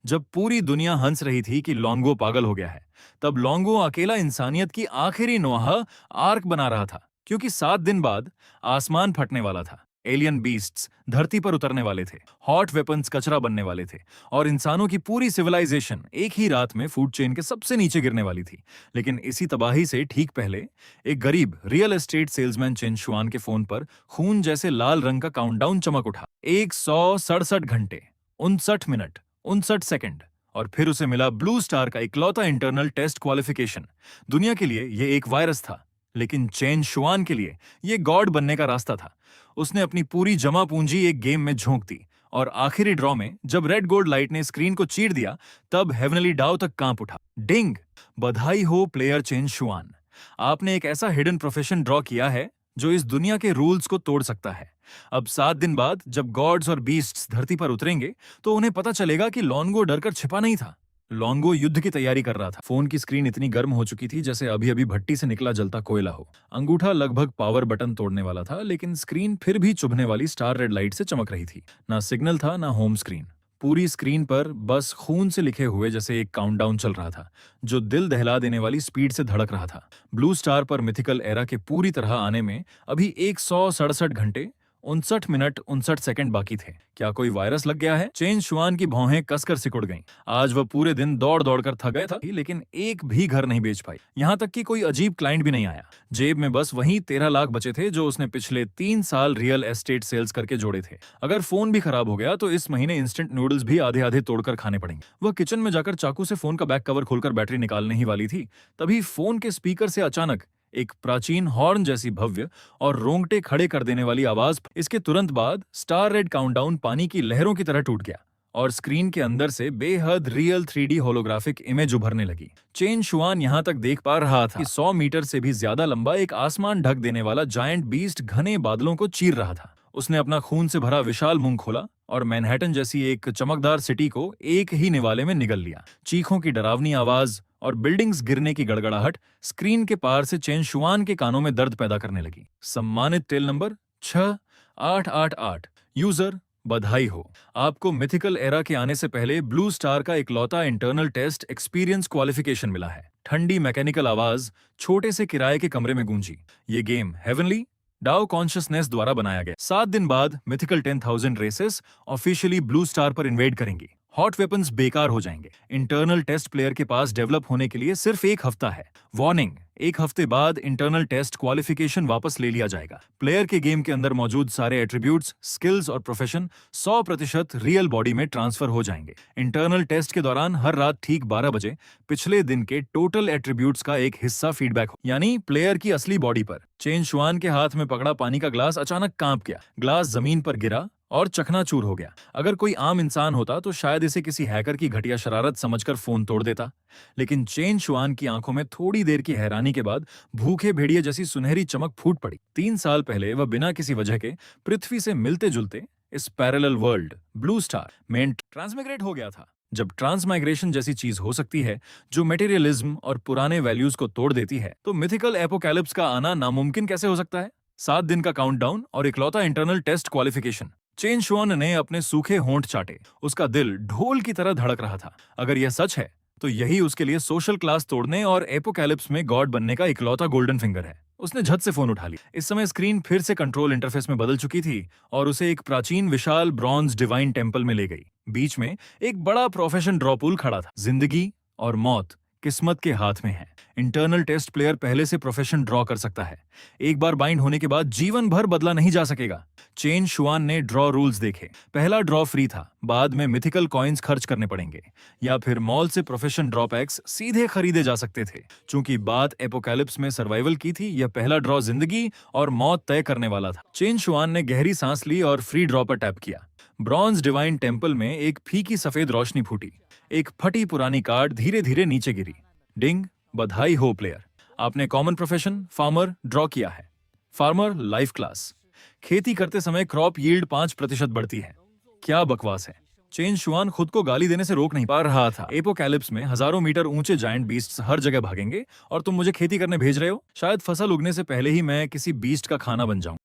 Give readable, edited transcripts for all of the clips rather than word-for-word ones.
जब पूरी दुनिया हंस रही थी कि लोंगो पागल हो गया है, तब लोंगो अकेला इंसानियत की आखिरी नोहा आर्क बना रहा था, क्योंकि 7 दिन बाद आसमान फटने वाला था। एलियन बीस्ट्स धरती पर उतरने वाले थे, हॉट वेपन्स कचरा बनने वाले थे, और इंसानों की पूरी सिविलाइजेशन एक ही रात में फूड चेन के सबसे नीचे गिरने वाली थी। लेकिन इसी तबाही से ठीक पहले एक गरीब रियल एस्टेट सेल्समैन चेन शुआन के फोन पर खून जैसे लाल रंग का काउंटडाउन चमक उठा। 167 घंटे, 59 मिनट, 59 सेकंड, और फिर उसे मिला ब्लू स्टार का इकलौता इंटरनल टेस्ट क्वालिफिकेशन। दुनिया के लिए यह एक वायरस था, लेकिन चेन शुआन के लिए यह गॉड बनने का रास्ता था। उसने अपनी पूरी जमा पूंजी एक गेम में झोंक दी, और आखिरी ड्रॉ में जब रेड गोल्ड लाइट ने स्क्रीन को चीर दिया, तब हेवनली डाउ तक कांप उठा। डिंग! बधाई हो प्लेयर चेन शुआन, आपने एक ऐसा हिडन प्रोफेशन ड्रॉ किया है जो इस दुनिया के रूल्स को तोड़ सकता है। अब 7 दिन बाद जब गॉड्स और बीस्ट्स धरती पर उतरेंगे, तो उन्हें पता चलेगा कि लोंगो डरकर छिपा नहीं था। लोंगो युद्ध की तैयारी कर रहा था। फोन की स्क्रीन इतनी गर्म हो चुकी थी जैसे अभी अभी भट्टी से निकला जलता कोयला हो। अंगूठा लगभग पावर बटन तोड़ने वाला था, लेकिन स्क्रीन फिर भी चुभने वाली स्टार रेड लाइट से चमक रही थी। ना सिग्नल था, ना होम स्क्रीन। पूरी स्क्रीन पर बस खून से लिखे हुए जैसे एक काउंटडाउन चल रहा था, जो दिल दहला देने वाली स्पीड से धड़क रहा था। ब्लू स्टार पर मिथिकल एरा के पूरी तरह आने में अभी 167 घंटे, 59 मिनट, 59 सेकंड बाकी थे। क्या कोई वायरस लग गया है? चेन शुआन की भौहें कसकर सिकुड़ गईं। आज वह पूरे दिन दौड़ दौड़ कर थक गया था, लेकिन एक भी घर नहीं बेच पाई। यहाँ तक कि कोई अजीब क्लाइंट भी नहीं आया। जेब में बस वही 13 लाख बचे थे जो उसने पिछले 3 साल रियल एस्टेट सेल्स करके जोड़े थे। अगर फोन भी खराब हो गया तो इस महीने इंस्टेंट नूडल्स भी आधे आधे तोड़कर खाने पड़ेंगे। वह किचन में जाकर चाकू से फोन का बैक कवर खोलकर बैटरी निकालने ही वाली थी, तभी फोन के स्पीकर से अचानक एक प्राचीन हॉर्न जैसी भव्य और रोंगटे खड़े कर देने वाली आवाज। इसके तुरंत बाद स्टार रेड काउंटडाउन पानी की लहरों की तरह टूट गया, और स्क्रीन के अंदर से बेहद रियल 3D होलोग्राफिक इमेज उभरने लगी। चेन शुआन यहां तक देख पा रहा था कि 100 मीटर से भी ज्यादा लंबा एक आसमान ढक देने वाला जायंट बीस्ट घने बादलों को चीर रहा था। उसने अपना खून से भरा विशाल मुंह खोला और मैनहट्टन जैसी एक चमकदार सिटी को एक ही निवाले में निगल लिया। चीखों की डरावनी आवाज और बिल्डिंग्स गिरने की गड़गड़ाहट स्क्रीन के पार से चेन शुआन के कानों में दर्द पैदा करने लगी। सम्मानित टेल नंबर 6888 यूजर, बधाई हो, आपको मिथिकल एरा के आने से पहले ब्लू स्टार का इकलौता इंटरनल टेस्ट एक्सपीरियंस क्वालिफिकेशन मिला है। ठंडी मैकेनिकल आवाज छोटे से किराए के कमरे में गूंजी। ये गेम हेवनली डाउ कॉन्शियसनेस द्वारा बनाया गया। 7 दिन बाद mythical 10,000 races officially blue star पर इन्वेड करेंगी। हॉट वेपन्स बेकार हो जाएंगे। इंटरनल टेस्ट प्लेयर के पास डेवलप होने के लिए सिर्फ 1 हफ्ता है। वार्निंग, 1 हफ्ते बाद इंटरनल टेस्ट क्वालिफिकेशन वापस ले लिया जाएगा। प्लेयर के गेम के अंदर मौजूद सारे एट्रीब्यूट्स, स्किल्स और प्रोफेशन 100% रियल बॉडी में ट्रांसफर हो जाएंगे। इंटरनल टेस्ट के दौरान हर रात ठीक 12 बजे पिछले दिन के टोटल एट्रीब्यूट्स का एक हिस्सा फीडबैक हो, यानी प्लेयर की असली बॉडी पर। चेन शुआन के हाथ में पकड़ा पानी का ग्लास अचानक कांप गया। ग्लास जमीन पर गिरा और चकनाचूर हो गया। अगर कोई आम इंसान होता तो शायद इसे किसी हैकर की घटिया शरारत समझकर फोन तोड़ देता, लेकिन चेन शुआन की आंखों में थोड़ी देर की हैरानी के बाद भूखे भेड़िए जैसी सुनहरी चमक फूट पड़ी। 3 साल पहले वह बिना किसी वजह के पृथ्वी से मिलते जुलते इस पैरेलल वर्ल्ड ब्लू स्टार में ट्रांसमाइग्रेट हो गया था। जब ट्रांसमाइग्रेशन जैसी चीज हो सकती है जो मटेरियलिज्म और पुराने वैल्यूज को तोड़ देती है, तो मिथिकल एपोकैलिप्स का आना नामुमकिन कैसे हो सकता है? 7 दिन का काउंटडाउन और इकलौता internal test qualification. Chain Xuan ने अपने सूखे होंठ चाटे। उसका दिल ढोल की तरह धड़क रहा था। अगर यह सच है तो यही उसके लिए सोशल क्लास तोड़ने और एपोकैलिप्स में गॉड बनने का इकलौता गोल्डन फिंगर है। उसने झट से फोन उठा लिया। इस समय स्क्रीन फिर से कंट्रोल इंटरफेस में बदल चुकी थी और उसे एक प्राचीन विशाल ब्रॉन्ज डिवाइन टेम्पल में ले गई। बीच में एक बड़ा प्रोफेशन ड्रॉ पूल खड़ा था। जिंदगी और मौत किस्मत के हाथ में है। इंटरनल टेस्ट प्लेयर पहले से प्रोफेशन ड्रॉ कर सकता है। एक बार बाइंड होने के बाद जीवन भर बदला नहीं जा सकेगा। चेन शुआन ने ड्रॉ रूल्स देखे। पहला ड्रॉ फ्री था, बाद में मिथिकल कॉइन्स खर्च करने पड़ेंगे, या फिर मॉल से प्रोफेशन ड्रॉ पैक्स सीधे खरीदे जा सकते थे। चूंकि बात एपोकैलिप्स में सर्वाइवल की थी, यह पहला ड्रॉ जिंदगी और मौत तय करने वाला था। चेन शुआन ने गहरी सांस ली और फ्री ड्रॉ पर टैप किया। ब्रॉन्ज डिवाइन टेम्पल में एक फीकी सफेद रोशनी फूटी। एक फटी पुरानी कार्ड धीरे धीरे नीचे गिरी। डिंग, बधाई हो प्लेयर, आपने कॉमन प्रोफेशन फार्मर ड्रॉ किया है। फार्मर लाइफ क्लास, खेती करते समय क्रॉप यील्ड 5% बढ़ती है। क्या बकवास है। चेन शुआन खुद को गाली देने से रोक नहीं पा रहा था। एपोकैलिप्स में हजारों मीटर ऊंचे जायंट बीस्ट्स हर जगह भागेंगे और तुम मुझे खेती करने भेज रहे हो? शायद फसल उगने से पहले ही मैं किसी बीस्ट का खाना बन जाऊं।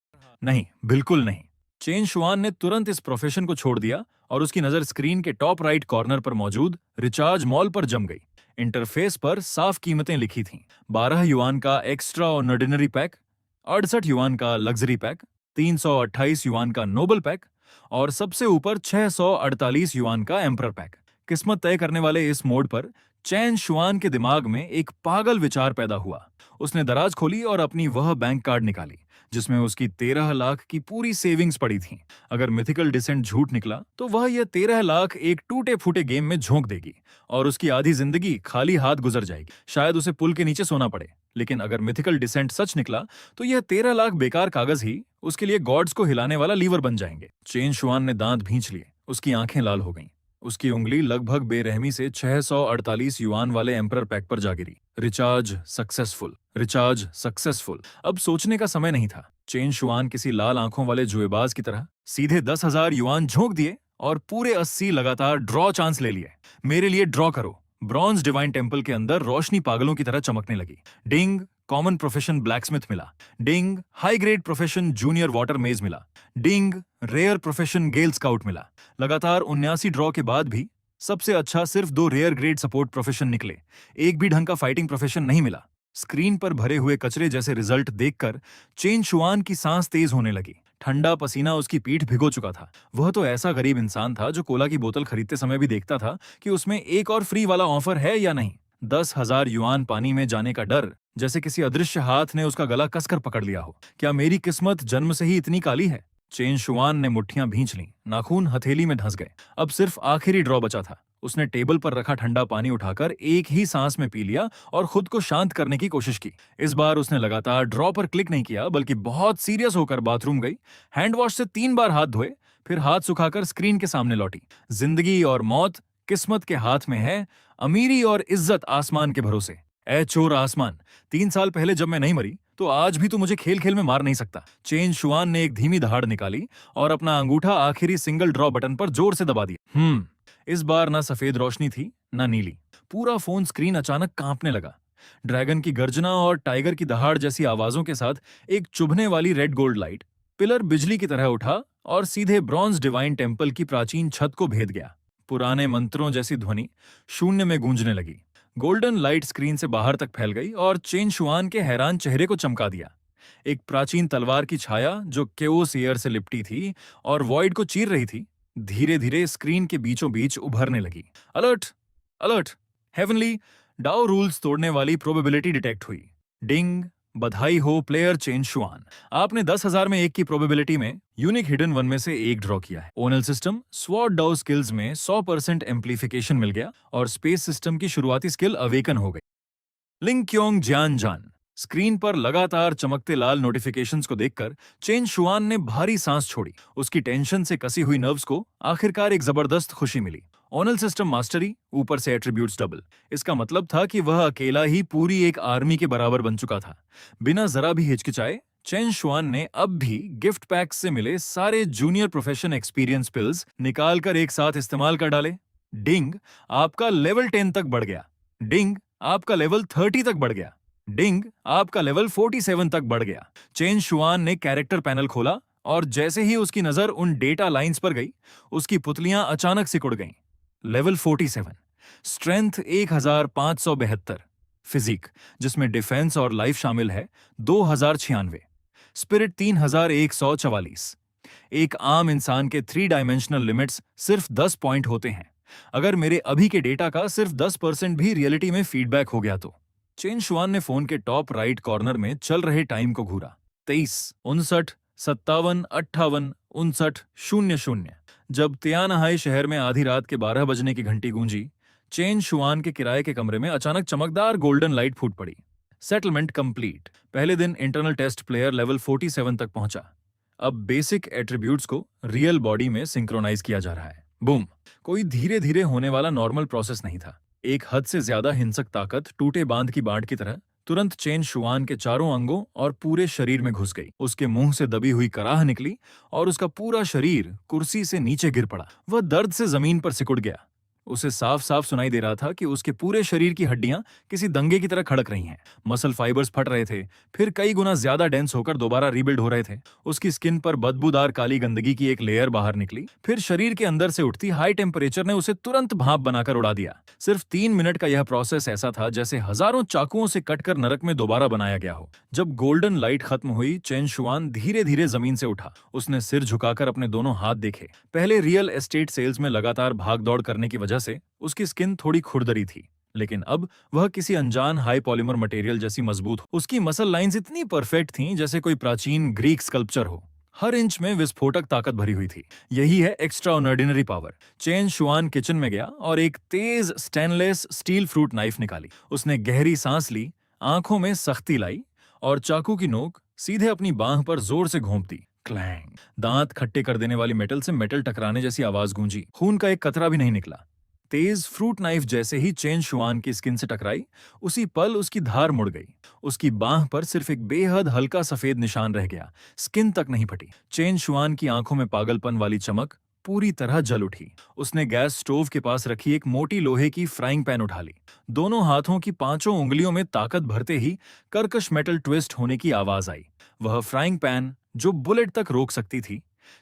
नहीं, बिल्कुल नहीं। चेन शुआन ने तुरंत इस प्रोफेशन को छोड़ दिया और उसकी नजर स्क्रीन के टॉप राइट कॉर्नर पर मौजूद रिचार्ज मॉल पर जम गई। इंटरफेस पर साफ कीमतें लिखी थीं। 12 युआन का एक्स्ट्रा ऑर्डिनरी पैक, 68 युआन का लग्जरी पैक, 328 युआन का नोबल पैक और सबसे ऊपर 648 युआन का एम्परर पैक। किस्मत तय करने वाले इस मोड पर चैन शुआन के दिमाग में एक पागल विचार पैदा हुआ। उसने दराज खोली और अपनी वह बैंक कार्ड निकाली जिसमें उसकी 13 लाख की पूरी सेविंग्स पड़ी थी। अगर मिथिकल डिसेंट झूठ निकला तो वह यह 13 लाख एक टूटे फूटे गेम में झोंक देगी और उसकी आधी जिंदगी खाली हाथ गुजर जाएगी। शायद उसे पुल के नीचे सोना पड़े। लेकिन अगर मिथिकल डिसेंट सच निकला तो यह 13 लाख बेकार कागज ही उसके लिए गॉड्स को हिलाने वाला लीवर बन जाएंगे। चेन शुआन ने दांत भींच लिए। उसकी आंखें लाल हो गईं। उसकी उंगली लगभग बेरहमी से 648 युआन वाले एम्परर पैक पर जा गिरी। Recharge successful, recharge successful. अब सोचने का समय नहीं था। चेन शुआन किसी लाल आंखों वाले जुएबाज की तरह सीधे 10,000 युआन झोंक दिए और पूरे 80 लगातार ड्रॉ चांस ले लिए। मेरे लिए ड्रॉ करो। ब्रॉन्ज डिवाइन टेम्पल के अंदर रोशनी पागलों की तरह चमकने लगी। डिंग, कॉमन प्रोफेशन ब्लैकस्मिथ मिला। Ding, high grade profession junior water mage मिला। Ding, rare profession gale scout मिला। लगातार 79 ड्रॉ के बाद भी सबसे अच्छा सिर्फ 2 रेयर ग्रेड सपोर्ट प्रोफेशन निकले। एक भी ढंग का फाइटिंग प्रोफेशन नहीं मिला। स्क्रीन पर भरे हुए कचरे जैसे रिजल्ट देखकर चेन शुआन की सांस तेज होने लगी। ठंडा पसीना उसकी पीठ भिगो चुका था। वह तो ऐसा गरीब इंसान था जो कोला की बोतल खरीदते समय भी देखता था कि उसमें एक और फ्री वाला ऑफर है या नहीं। 10,000 युआन पानी में जाने का डर, जैसे किसी अदृश्य हाथ ने उसका गला कसकर पकड़ लिया हो। क्या मेरी किस्मत जन्म से ही इतनी काली है? चेन शुआन ने मुट्ठियां भींच लीं। नाखून हथेली में धंस गए। अब सिर्फ आखिरी ड्रॉ बचा था। उसने टेबल पर रखा ठंडा पानी उठाकर एक ही सांस में पी लिया और खुद को शांत करने की कोशिश की। इस बार उसने लगातार ड्रॉ पर क्लिक नहीं किया, बल्कि बहुत सीरियस होकर बाथरूम गई, हैंड वॉश से 3 बार हाथ धोए, फिर हाथ सुखाकर स्क्रीन के सामने लौटी। जिंदगी और मौत किस्मत के हाथ में है, अमीरी और इज्जत आसमान के भरोसे। ए चोर आसमान, 3 साल पहले जब मैं नहीं मरी तो आज भी तू मुझे खेल खेल में मार नहीं सकता। चेन शुआन ने एक धीमी दहाड़ निकाली और अपना अंगूठा आखिरी सिंगल ड्रॉ बटन पर जोर से दबा दिया। इस बार ना सफेद रोशनी थी ना नीली। पूरा फोन स्क्रीन अचानक कांपने लगा। ड्रैगन की गर्जना और टाइगर की दहाड़ जैसी आवाजों के साथ एक चुभने वाली रेड गोल्ड लाइट पिलर बिजली की तरह उठा और सीधे ब्रॉन्ज डिवाइन टेम्पल की प्राचीन छत को भेद गया। पुराने मंत्रों जैसी ध्वनि शून्य में गूंजने लगी। गोल्डन लाइट स्क्रीन से बाहर तक फैल गई और चेन शुआन के हैरान चेहरे को चमका दिया। एक प्राचीन तलवार की छाया जो केओस एयर से लिपटी थी और वॉइड को चीर रही थी, धीरे धीरे स्क्रीन के बीचों बीच उभरने लगी। Alert, alert, heavenly Dao rules तोड़ने वाली प्रोबेबिलिटी डिटेक्ट हुई। डिंग, बधाई हो प्लेयर चेन शुआन, आपने 10,000 में 1 की प्रोबेबिलिटी में यूनिक हिडन 1 में से 1 ड्रॉ किया है। ओनल सिस्टम स्वॉर्ड डाउ स्किल्स में 100% एम्प्लीफिकेशन मिल गया और स्पेस सिस्टम की शुरुआती स्किल अवेकन हो गई। लिंग क्योंग जियान जान। स्क्रीन पर लगातार चमकते लाल नोटिफिकेशंस को देखकर चेन शुआन ने भारी सांस छोड़ी। उसकी टेंशन से कसी हुई नर्व्स को आखिरकार एक जबरदस्त खुशी मिली। ओनल सिस्टम मास्टरी, ऊपर से एट्रीब्यूट्स डबल। इसका मतलब था कि वह अकेला ही पूरी एक आर्मी के बराबर बन चुका था। बिना जरा भी हिचकिचाए चेन शुआन ने अब भी गिफ्ट पैक से मिले सारे जूनियर प्रोफेशन एक्सपीरियंस पिल्स निकालकर एक साथ इस्तेमाल कर डाले। डिंग, आपका लेवल 10 तक बढ़ गया। डिंग, आपका लेवल 30 तक बढ़ गया। डिंग, आपका लेवल 47 तक बढ़ गया। चेन शुआन ने कैरेक्टर पैनल खोला और जैसे ही उसकी नजर उन डेटा लाइंस पर गई, उसकी पुतलियां अचानक सिकुड़ गईं। लेवल 47, स्ट्रेंथ 1572, फिजिक जिसमें डिफेंस और लाइफ शामिल है 2096, स्पिरिट 3144। एक आम इंसान के 3 डायमेंशनल लिमिट्स सिर्फ 10 पॉइंट होते हैं। अगर मेरे अभी के डेटा का सिर्फ 10% भी रियलिटी में फीडबैक हो गया तो। चेन शुआन ने फोन के टॉप राइट कॉर्नर में चल रहे टाइम को घूरा। 23, 59, 57, 58, 59, 00। जब तियानहाई शहर में आधी रात के 12 बजने की घंटी गूंजी, चेन शुआन के किराए के कमरे में अचानक चमकदार गोल्डन लाइट फूट पड़ी। Settlement complete. पहले दिन इंटरनल टेस्ट प्लेयर लेवल 47 तक पहुंचा। अब बेसिक एट्रीब्यूट्स को रियल बॉडी में सिंक्रोनाइज किया जा रहा है। बूम। कोई धीरे धीरे होने वाला नॉर्मल प्रोसेस नहीं था। एक हद से ज्यादा हिंसक ताकत टूटे बांध की बाढ़ की तरह तुरंत चेन शुआन के चारों अंगों और पूरे शरीर में घुस गई। उसके मुंह से दबी हुई कराह निकली और उसका पूरा शरीर कुर्सी से नीचे गिर पड़ा। वह दर्द से जमीन पर सिकुड़ गया। उसे साफ साफ सुनाई दे रहा था कि उसके पूरे शरीर की हड्डियां किसी दंगे की तरह खड़क रही हैं। मसल फाइबर्स फट रहे थे, फिर कई गुना ज्यादा डेंस होकर दोबारा रीबिल्ड हो रहे थे। उसकी स्किन पर बदबूदार काली गंदगी की एक लेयर बाहर निकली, फिर शरीर के अंदर से उठती हाई टेम्परेचर ने उसे तुरंत भाप बनाकर उड़ा दिया। सिर्फ 3 मिनट का यह प्रोसेस ऐसा था जैसे हजारों चाकुओं से कटकर नरक में दोबारा बनाया गया हो। जब गोल्डन लाइट खत्म हुई, चेन शुआन धीरे धीरे जमीन से उठा। उसने सिर झुकाकर अपने दोनों हाथ देखे। पहले रियल एस्टेट सेल्स में लगातार भागदौड़ करने की वजह से उसकी स्किन थोड़ी खुरदरी थी, लेकिन अब वह किसी अनजान हाई पॉलीमर मटेरियल जैसी मजबूत हो। उसकी मसल लाइंस इतनी परफेक्ट थीं जैसे कोई प्राचीन ग्रीक स्कल्पचर हो। हर इंच में विस्फोटक ताकत भरी हुई थी। यही है extraordinary power. Chen Xuan kitchen में गया और एक तेज स्टेनलेस स्टील फ्रूट नाइफ निकाली। उसने गहरी सांस ली, आंखों में सख्ती लाई और चाकू की नोक सीधे अपनी बांह पर जोर से घोंप दी। क्लैंग! दांत खट्टे कर देने वाली मेटल से मेटल टकराने जैसी आवाज गूंजी। खून का एक कतरा भी नहीं निकला। तेज फ्रूट नाइफ जैसे ही चेन शुआन की स्किन से टकराई, उसी पल उसकी धार मुड़ गई। उसकी बांह पर सिर्फ एक बेहद हल्का सफेद निशान रह गया, स्किन तक नहीं फटी। चेन शुआन की आंखों में पागलपन वाली चमक पूरी तरह जल उठी। उसने गैस स्टोव के पास रखी एक मोटी लोहे की फ्राइंग पैन उठा ली। दोनों हाथों की 5 उंगलियों में ताकत भरते ही कर्कश मेटल ट्विस्ट होने की आवाज आई। वह फ्राइंग पैन जो बुलेट तक रोक सकती थी,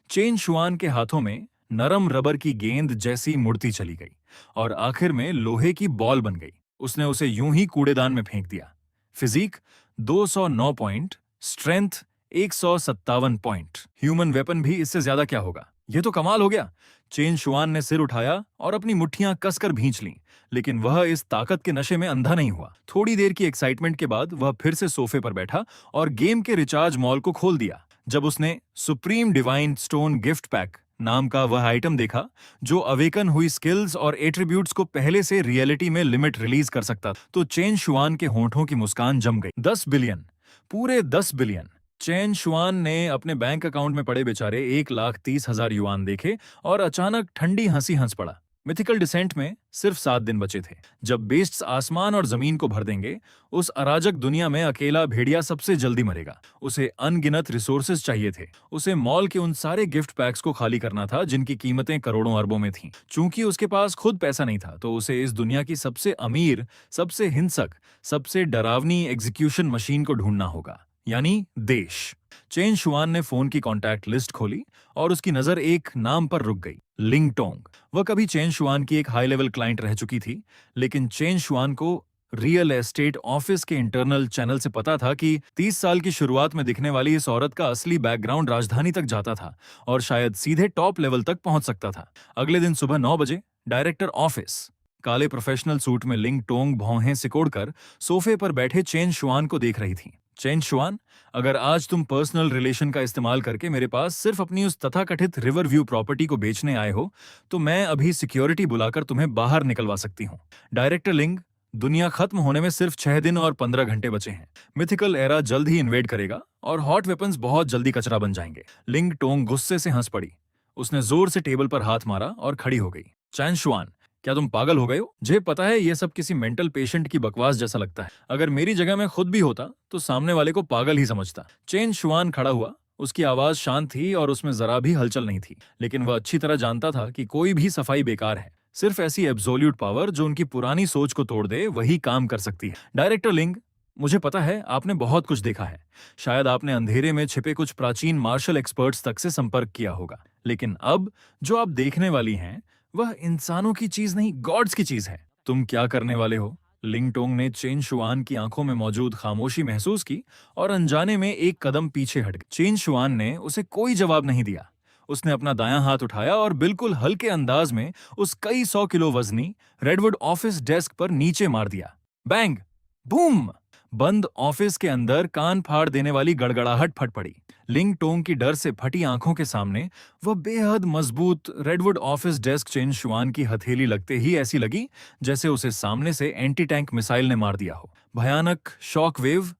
चेन शुआन के हाथों में नरम रबर की गेंद जैसी मुड़ती चली गई और आखिर में लोहे की बॉल बन गई। उसने उसे यूं ही कूड़ेदान में फेंक दिया। Physique 209 point, strength 157 point. Human weapon भी इससे ज्यादा क्या होगा। यह तो कमाल हो गया। चेन शुआन ने सिर उठाया और अपनी मुट्ठियां कसकर भींच लीं, लेकिन वह इस ताकत के नशे में अंधा नहीं हुआ। थोड़ी देर की एक्साइटमेंट के बाद वह फिर से सोफे पर बैठा और गेम के रिचार्ज मॉल को खोल दिया। जब उसने supreme divine stone gift pack नाम का वह आइटम देखा जो अवेकन हुई स्किल्स और एट्रीब्यूट्स को पहले से रियलिटी में लिमिट रिलीज कर सकता, तो चेन शुआन के होंठों की मुस्कान जम गई। 10 बिलियन, पूरे 10 बिलियन। चेन शुआन ने अपने बैंक अकाउंट में पड़े बेचारे 1,30,000 युआन देखे और अचानक ठंडी हंसी हंस पड़ा। मिथिकल डिसेंट में सिर्फ 7 दिन बचे थे। जब बेस्ट्स आसमान और जमीन को भर देंगे, उस अराजक दुनिया में अकेला भेड़िया सबसे जल्दी मरेगा। उसे अनगिनत रिसोर्सेज चाहिए थे। उसे मॉल के उन सारे गिफ्ट पैक्स को खाली करना था जिनकी कीमतें करोड़ों अरबों में थीं। चूंकि उसके पास खुद पैसा नहीं था, तो उसे इस दुनिया की सबसे अमीर, सबसे हिंसक, सबसे डरावनी एग्जीक्यूशन मशीन को ढूंढना होगा, यानी देश। चेन शुआन ने फोन की कॉन्टैक्ट लिस्ट खोली और उसकी नजर एक नाम पर रुक गई, लिंग टोंग। वह कभी चेन शुआन की एक हाई लेवल क्लाइंट रह चुकी थी, लेकिन चेन शुआन को रियल एस्टेट ऑफिस के इंटरनल चैनल से पता था कि 30 साल की शुरुआत में दिखने वाली इस औरत का असली बैकग्राउंड राजधानी तक जाता था और शायद सीधे टॉप लेवल तक पहुंच सकता था। अगले दिन सुबह 9 बजे डायरेक्टर ऑफिस। काले प्रोफेशनल सूट में लिंग टोंग भौहें सिकोड़कर सोफे पर बैठे चेन शुआन को देख रही थी। चेन शुआन, अगर आज तुम पर्सनल रिलेशन का इस्तेमाल करके मेरे पास सिर्फ अपनी उस तथाकथित रिवर व्यू प्रॉपर्टी को बेचने आए हो, तो मैं अभी सिक्योरिटी बुलाकर तुम्हें बाहर निकलवा सकती हूँ। डायरेक्टर लिंग, दुनिया खत्म होने में सिर्फ 6 दिन और 15 घंटे बचे हैं। मिथिकल एरा जल्द ही इन्वेड करेगा और हॉट वेपन्स बहुत जल्दी कचरा बन जाएंगे। लिंग टोंग गुस्से से हंस पड़ी। उसने जोर से टेबल पर हाथ मारा और खड़ी हो गई। चेन शुआन, क्या तुम पागल हो गए हो? मुझे पता है ये सब किसी मेंटल पेशेंट की बकवास जैसा लगता है। अगर मेरी जगह में खुद भी होता तो सामने वाले को पागल ही समझता। चेन शुआन खड़ा हुआ। उसकी आवाज शांत थी और उसमें जरा भी हलचल नहीं थी, लेकिन वह अच्छी तरह जानता था कि कोई भी सफाई बेकार है। सिर्फ ऐसी एब्सोल्यूट पावर जो उनकी पुरानी सोच को तोड़ दे, वही काम कर सकती है। डायरेक्टर लिंग, मुझे पता है आपने बहुत कुछ देखा है। शायद आपने अंधेरे में छिपे कुछ प्राचीन मार्शल एक्सपर्ट्स तक से संपर्क किया होगा, लेकिन अब जो आप देखने वाली हैं वह इंसानों की चीज नहीं, गॉड्स की चीज है। तुम क्या करने वाले हो? लिंग टोंग ने चेन शुआन की आंखों में मौजूद खामोशी महसूस की और अनजाने में एक कदम पीछे हट गई। चेन शुआन ने उसे कोई जवाब नहीं दिया। उसने अपना दायां हाथ उठाया और बिल्कुल हल्के अंदाज में उस कई 100 किलो वजनी रेडवुड ऑफिस डेस्क पर नीचे मार दिया। बैंग! बूम! बंद ऑफिस के अंदर कान फाड़ देने वाली गड़गड़ाहट फट पड़ी। लिंग टोंग की डर से फटी आंखों के सामने वह बेहद मजबूत रेडवुड ऑफिस डेस्क चेन शुआन की हथेली लगते ही ऐसी लगी जैसे उसे सामने से एंटी टैंक मिसाइल ने मार दिया हो। भयानक शॉक वेव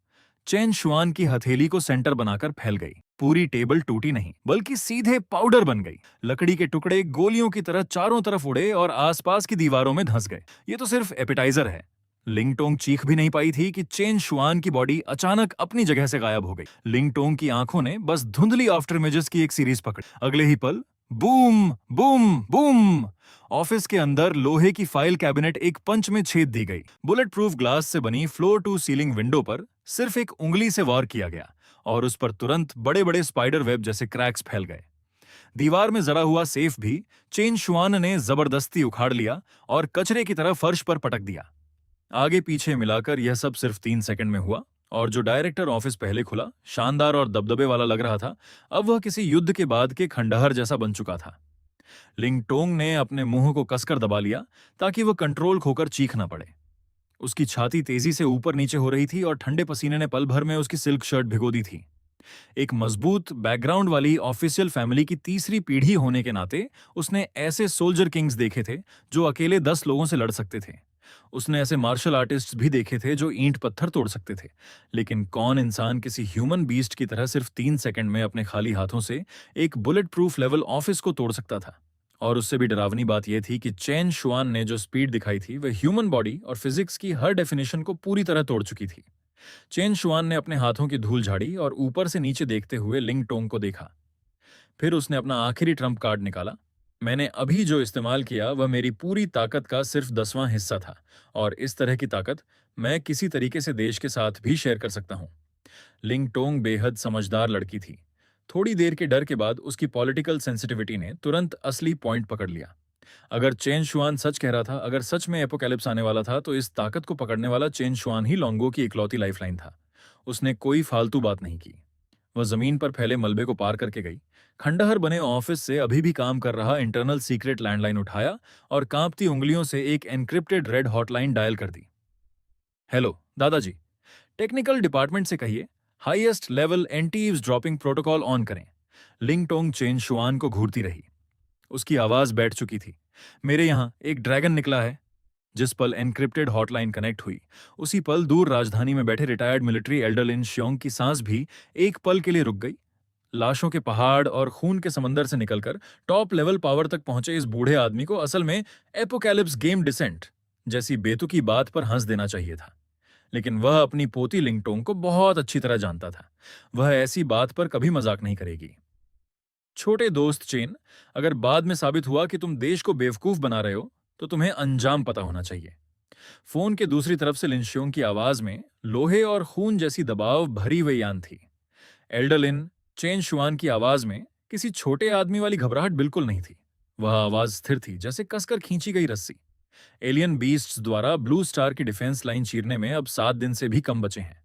चेन शुआन की हथेली को सेंटर बनाकर फैल गई। पूरी टेबल टूटी नहीं, बल्कि सीधे पाउडर बन गई। लकड़ी के टुकड़े गोलियों की तरह चारों तरफ उड़े और आसपास की दीवारों में धंस गए। ये तो सिर्फ एपेटाइजर है। लिंग टोंग चीख भी नहीं पाई थी कि चेन शुआन की बॉडी अचानक अपनी जगह से गायब हो गई। लिंग टोंग की आंखों ने बस धुंधली आफ्टर इमेजेस की एक सीरीज पकड़ी। अगले ही पल बूम बूम बूम। ऑफिस के अंदर लोहे की फाइल कैबिनेट एक पंच में छेद दी गई। बुलेट प्रूफ ग्लास से बनी फ्लोर टू सीलिंग विंडो पर सिर्फ एक उंगली से वार किया गया और उस पर तुरंत बड़े बड़े स्पाइडर वेब जैसे क्रैक्स फैल गए। दीवार में जड़ा हुआ सेफ भी चेन शुआन ने जबरदस्ती उखाड़ लिया और कचरे की तरह फर्श पर पटक दिया। आगे पीछे मिलाकर यह सब सिर्फ 3 सेकंड में हुआ और जो डायरेक्टर ऑफिस पहले खुला, शानदार और दबदबे वाला लग रहा था, अब वह किसी युद्ध के बाद के खंडहर जैसा बन चुका था। लिंग टोंग ने अपने मुंह को कसकर दबा लिया ताकि वह कंट्रोल खोकर चीख न पड़े। उसकी छाती तेजी से ऊपर नीचे हो रही थी और ठंडे पसीने ने पल भर में उसकी सिल्क शर्ट भिगो दी थी। एक मजबूत बैकग्राउंड वाली ऑफिशियल फैमिली की तीसरी पीढ़ी होने के नाते उसने ऐसे सोल्जर किंग्स देखे थे जो अकेले 10 लोगों से लड़ सकते थे। उसने ऐसे मार्शल आर्टिस्ट भी देखे थे जो ईंट पत्थर तोड़ सकते थे। लेकिन कौन इंसान किसी ह्यूमन बीस्ट की तरह सिर्फ 3 सेकंड में अपने खाली हाथों से एक बुलेट प्रूफ लेवल ऑफिस को तोड़ सकता था? और उससे भी डरावनी बात यह थी कि चेन शुआन ने जो स्पीड दिखाई थी वह ह्यूमन बॉडी और फिजिक्स की हर डेफिनेशन को पूरी तरह तोड़ चुकी थी। चेन शुआन ने अपने हाथों की धूल झाड़ी और ऊपर से नीचे देखते हुए लिंग टोंग को देखा। फिर उसने अपना आखिरी ट्रम्प कार्ड निकाला। मैंने अभी जो इस्तेमाल किया वह मेरी पूरी ताकत का सिर्फ 10वां हिस्सा था और इस तरह की ताकत मैं किसी तरीके से देश के साथ भी शेयर कर सकता हूं। लिंग टोंग बेहद समझदार लड़की थी। थोड़ी देर के डर के बाद उसकी पॉलिटिकल सेंसिटिविटी ने तुरंत असली पॉइंट पकड़ लिया। अगर चेन शुआन सच कह रहा था, अगर सच में एपोकैलिप्स आने वाला था, तो इस ताकत को पकड़ने वाला चेन शुआन ही लोंगो की इकलौती लाइफलाइन था। उसने कोई फालतू बात नहीं की। वह जमीन पर फैले मलबे को पार करके गई, खंडहर बने ऑफिस से अभी भी काम कर रहा इंटरनल सीक्रेट लैंडलाइन उठाया और कांपती उंगलियों से एक एनक्रिप्टेड रेड हॉटलाइन डायल कर दी। हेलो दादाजी, टेक्निकल डिपार्टमेंट से कहिए highest level anti eavesdropping protocol on करें। लिंगटोंग चेन शुआन को घूरती रही। उसकी आवाज बैठ चुकी थी। मेरे यहां एक ड्रैगन निकला है। जिस पल एनक्रिप्टेड हॉटलाइन कनेक्ट हुई, उसी पल दूर राजधानी में बैठे रिटायर्ड मिलिट्री एल्डर लिन श्योंग की सांस भी एक पल के लिए रुक गई। लाशों के पहाड़ और खून के समंदर से निकलकर टॉप लेवल पावर तक पहुंचे इस बूढ़े आदमी को असल में एपोकैलिप्स गेम डिसेंट जैसी बेतुकी बात पर हंस देना चाहिए था। लेकिन वह अपनी पोती लिंगटोंग को बहुत अच्छी तरह जानता था। वह ऐसी बात पर कभी मजाक नहीं करेगी। छोटे दोस्त चेन, अगर बाद में साबित हुआ कि तुम देश को बेवकूफ बना रहे हो तो तुम्हें अंजाम पता होना चाहिए। फोन के दूसरी तरफ से लिनशियोंग की आवाज में लोहे और खून जैसी दबाव भरी हुई यान थी। एल्डरलिन चेन शुआन की आवाज में किसी छोटे आदमी वाली घबराहट बिल्कुल नहीं थी। वह आवाज स्थिर थी, जैसे कसकर खींची गई रस्सी। एलियन बीस्ट्स द्वारा ब्लू स्टार की डिफेंस लाइन चीरने में अब 7 दिन से भी कम बचे हैं।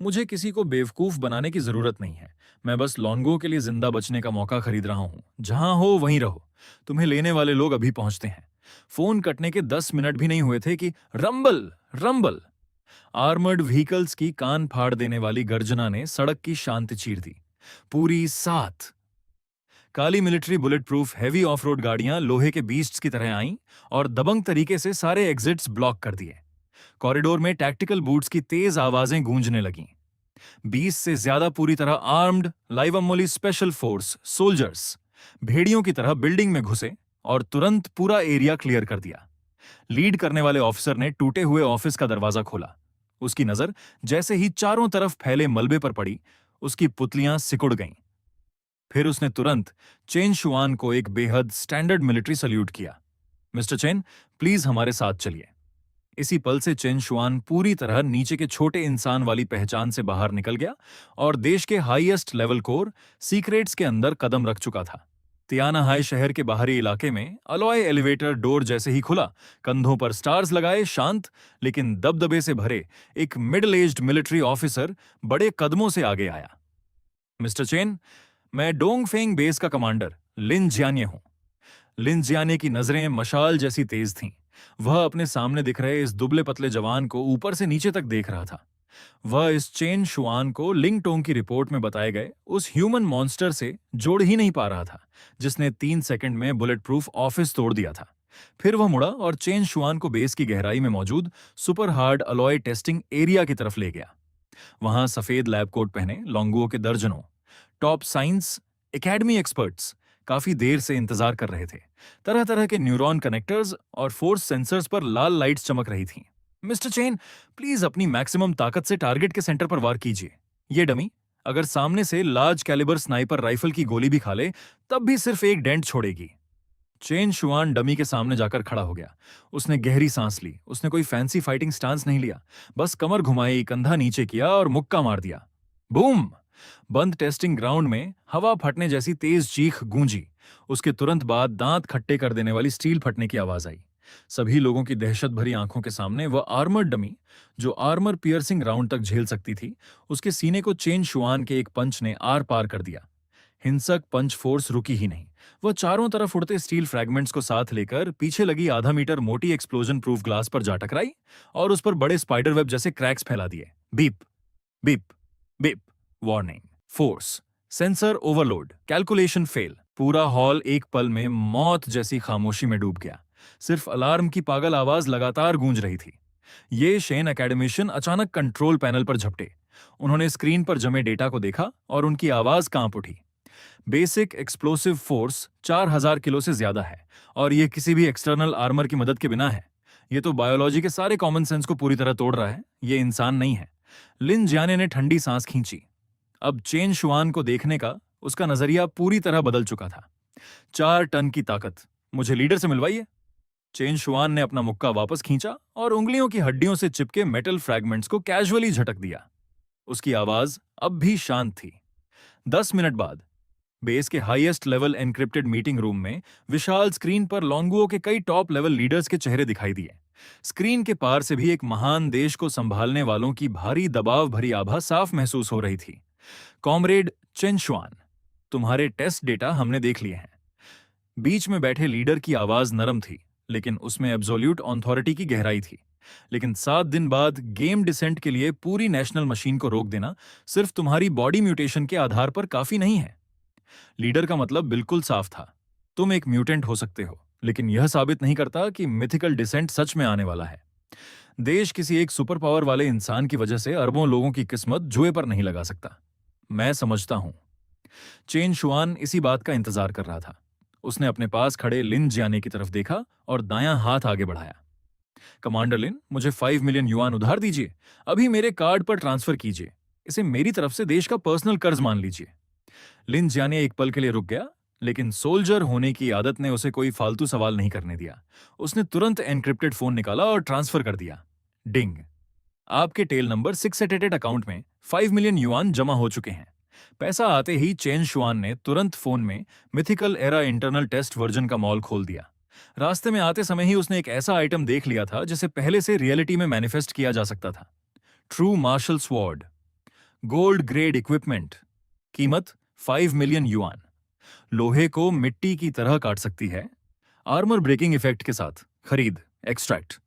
मुझे किसी को बेवकूफ बनाने की जरूरत नहीं है। मैं बस लॉन्गो के लिए जिंदा बचने का मौका खरीद रहा हूं। जहां हो वहीं रहो। तुम्हें लेने वाले लोग अभी पहुंचते हैं। फोन कटने के 10 मिनट भी नहीं हुए थे कि रंबल रंबल आर्मर्ड व्हीकल्स की कान फाड़ देने वाली गर्जना ने सड़क की शांति चीर दी। पूरी 7 काली military bulletproof heavy off road गाड़ियां लोहे के बीस्ट्स की तरह आईं और दबंग तरीके से सारे एग्जिट्स ब्लॉक कर दिए। कॉरिडोर में टैक्टिकल बूट्स की तेज आवाजें गूंजने लगीं। 20 से ज्यादा पूरी तरह armed live Amoli special force soldiers भेड़ियों की तरह बिल्डिंग में घुसे और तुरंत पूरा एरिया क्लियर कर दिया। लीड करने वाले ऑफिसर ने टूटे हुए ऑफिस का दरवाजा खोला। उसकी नजर जैसे ही चारों तरफ फैले मलबे पर पड़ी, उसकी पुतलियां सिकुड़ गईं। फिर उसने तुरंत चेन शुआन को एक बेहद स्टैंडर्ड मिलिट्री सल्यूट किया। मिस्टर चेन, प्लीज हमारे साथ चलिए। इसी पल से चेन शुआन पूरी तरह नीचे के छोटे इंसान वाली पहचान से बाहर निकल गया और देश के हाईएस्ट लेवल कोर सीक्रेट्स के अंदर कदम रख चुका था। तियानाहाई शहर के बाहरी इलाके में अलॉय एलिवेटर डोर जैसे ही खुला, कंधों पर स्टार्स लगाए शांत लेकिन दबदबे से भरे एक मिडिल एज्ड मिलिट्री ऑफिसर बड़े कदमों से आगे आया। मिस्टर चेन, मैं डोंगफेंग बेस का कमांडर लिन जियान्ये हूं। लिन जियान्ये की नजरें मशाल जैसी तेज थीं। वह अपने सामने दिख रहे इस दुबले पतले जवान को ऊपर से नीचे तक देख रहा था। वह इस चेन शुआन को लिंगटोंग की रिपोर्ट में बताए गए उस ह्यूमन मॉन्स्टर से जोड़ ही नहीं पा रहा था जिसने 3 सेकंड में बुलेट प्रूफ ऑफिस तोड़ दिया था। फिर वह मुड़ा और चेन शुआन को बेस की गहराई में मौजूद super hard alloy testing area की तरफ ले गया। वहां सफेद लैब कोट पहने लोंगुओं के दर्जनों टॉप साइंस एकेडमी एक्सपर्ट्स काफी देर से इंतजार कर रहे थे। तरह तरह के न्यूरॉन कनेक्टर्स और फोर्स सेंसर्स पर लाल लाइट्स चमक रही थीं। मिस्टर चेन, प्लीज अपनी मैक्सिमम ताकत से टारगेट के सेंटर पर वार कीजिए। ये डमी अगर सामने से लार्ज कैलिबर स्नाइपर राइफल की गोली भी खा ले, तब भी सिर्फ एक डेंट छोड़ेगी। चेन शुआन डमी के सामने जाकर खड़ा हो गया। उसने गहरी सांस ली। उसने कोई फैंसी फाइटिंग स्टांस नहीं लिया, बस कमर घुमाई, कंधा नीचे किया और मुक्का मार दिया। बूम! बंद टेस्टिंग ग्राउंड में हवा फटने जैसी तेज चीख गूंजी। उसके तुरंत बाद दांत खट्टे कर देने वाली स्टील फटने की आवाज आई। सभी लोगों की दहशत भरी आंखों के सामने वह आर्मर्ड डमी, जो आर्मर पियर्सिंग राउंड तक झेल सकती थी, उसके सीने को चेन शुआन के एक पंच ने आर पार कर दिया। हिंसक पंच फोर्स रुकी ही नहीं। वह चारों तरफ उड़ते स्टील फ्रैगमेंट्स को साथ लेकर पीछे लगी आधा मीटर मोटी एक्सप्लोजन प्रूफ ग्लास पर जा टकराई और उस पर बड़े स्पाइडर वेब जैसे क्रैक्स फैला दिए। Beep beep beep. Warning, force sensor overload, calculation fail. पूरा हॉल एक पल में मौत जैसी खामोशी में डूब गया। सिर्फ अलार्म की पागल आवाज लगातार गूंज रही थी। ये शेन एकेडमिशियन अचानक कंट्रोल पैनल पर झपटे। उन्होंने स्क्रीन पर जमे डेटा को देखा और उनकी आवाज कांप उठी। बेसिक एक्सप्लोसिव फोर्स 4000 किलो से ज्यादा है और यह किसी भी एक्सटर्नल आर्मर की मदद के बिना है। यह तो बायोलॉजी के सारे कॉमन सेंस को पूरी तरह तोड़ रहा है। यह इंसान नहीं है। लिन जियाने ने ठंडी सांस खींची। अब चेन शुआन को देखने का उसका नजरिया पूरी तरह बदल चुका था। 4 टन की ताकत, मुझे लीडर से मिलवाइए। चेन शुआन ने अपना मुक्का वापस खींचा और उंगलियों की हड्डियों से चिपके मेटल फ्रैगमेंट्स को कैजुअली झटक दिया। उसकी आवाज अब भी शांत थी। 10 मिनट बाद बेस के highest level encrypted meeting room में विशाल स्क्रीन पर लोंगुओ के कई टॉप लेवल लीडर्स के चेहरे दिखाई दिए। स्क्रीन के पार से भी एक महान देश को संभालने वालों की भारी दबाव भरी आभा साफ महसूस हो रही थी। कॉमरेड चेन शुआन, तुम्हारे टेस्ट डेटा हमने देख लिए हैं। बीच में बैठे लीडर की आवाज नरम थी, लेकिन उसमें एब्सोल्यूट ऑथोरिटी की गहराई थी। लेकिन 7 दिन बाद गेम डिसेंट के लिए पूरी नेशनल मशीन को रोक देना सिर्फ तुम्हारी बॉडी म्यूटेशन के आधार पर काफी नहीं है। लीडर का मतलब बिल्कुल साफ था। तुम एक म्यूटेंट हो सकते हो, लेकिन यह साबित नहीं करता कि मिथिकल डिसेंट सच में आने वाला है। देश किसी एक सुपर पावर वाले इंसान की वजह से अरबों लोगों की किस्मत जुए पर नहीं लगा सकता। मैं समझता हूं। चेन शुआन इसी बात का इंतजार कर रहा था। उसने अपने पास खड़े लिन जियाने की तरफ देखा और दायां हाथ आगे बढ़ाया। कमांडर लिन, मुझे 5 मिलियन युआन उधार दीजिए। अभी मेरे कार्ड पर ट्रांसफर कीजिए। इसे मेरी तरफ से देश का पर्सनल कर्ज मान लीजिए। लिन जियाने एक पल के लिए रुक गया, लेकिन सोल्जर होने की आदत ने उसे कोई फालतू सवाल नहीं करने दिया। उसने तुरंत एनक्रिप्टेड फोन निकाला और ट्रांसफर कर दिया। डिंग, आपके टेल नंबर 688 अकाउंट में 5 मिलियन युआन जमा हो चुके हैं। पैसा आते ही चेन शुआन ने तुरंत फोन में mythical era internal test version का मॉल खोल दिया। रास्ते में आते समय ही उसने एक ऐसा आइटम देख लिया था जिसे पहले से रियलिटी में मैनिफेस्ट किया जा सकता था। True martial sword, gold grade equipment, कीमत 5 मिलियन युआन। लोहे को मिट्टी की तरह काट सकती है, आर्मर ब्रेकिंग इफेक्ट के साथ। खरीद, एक्सट्रैक्ट।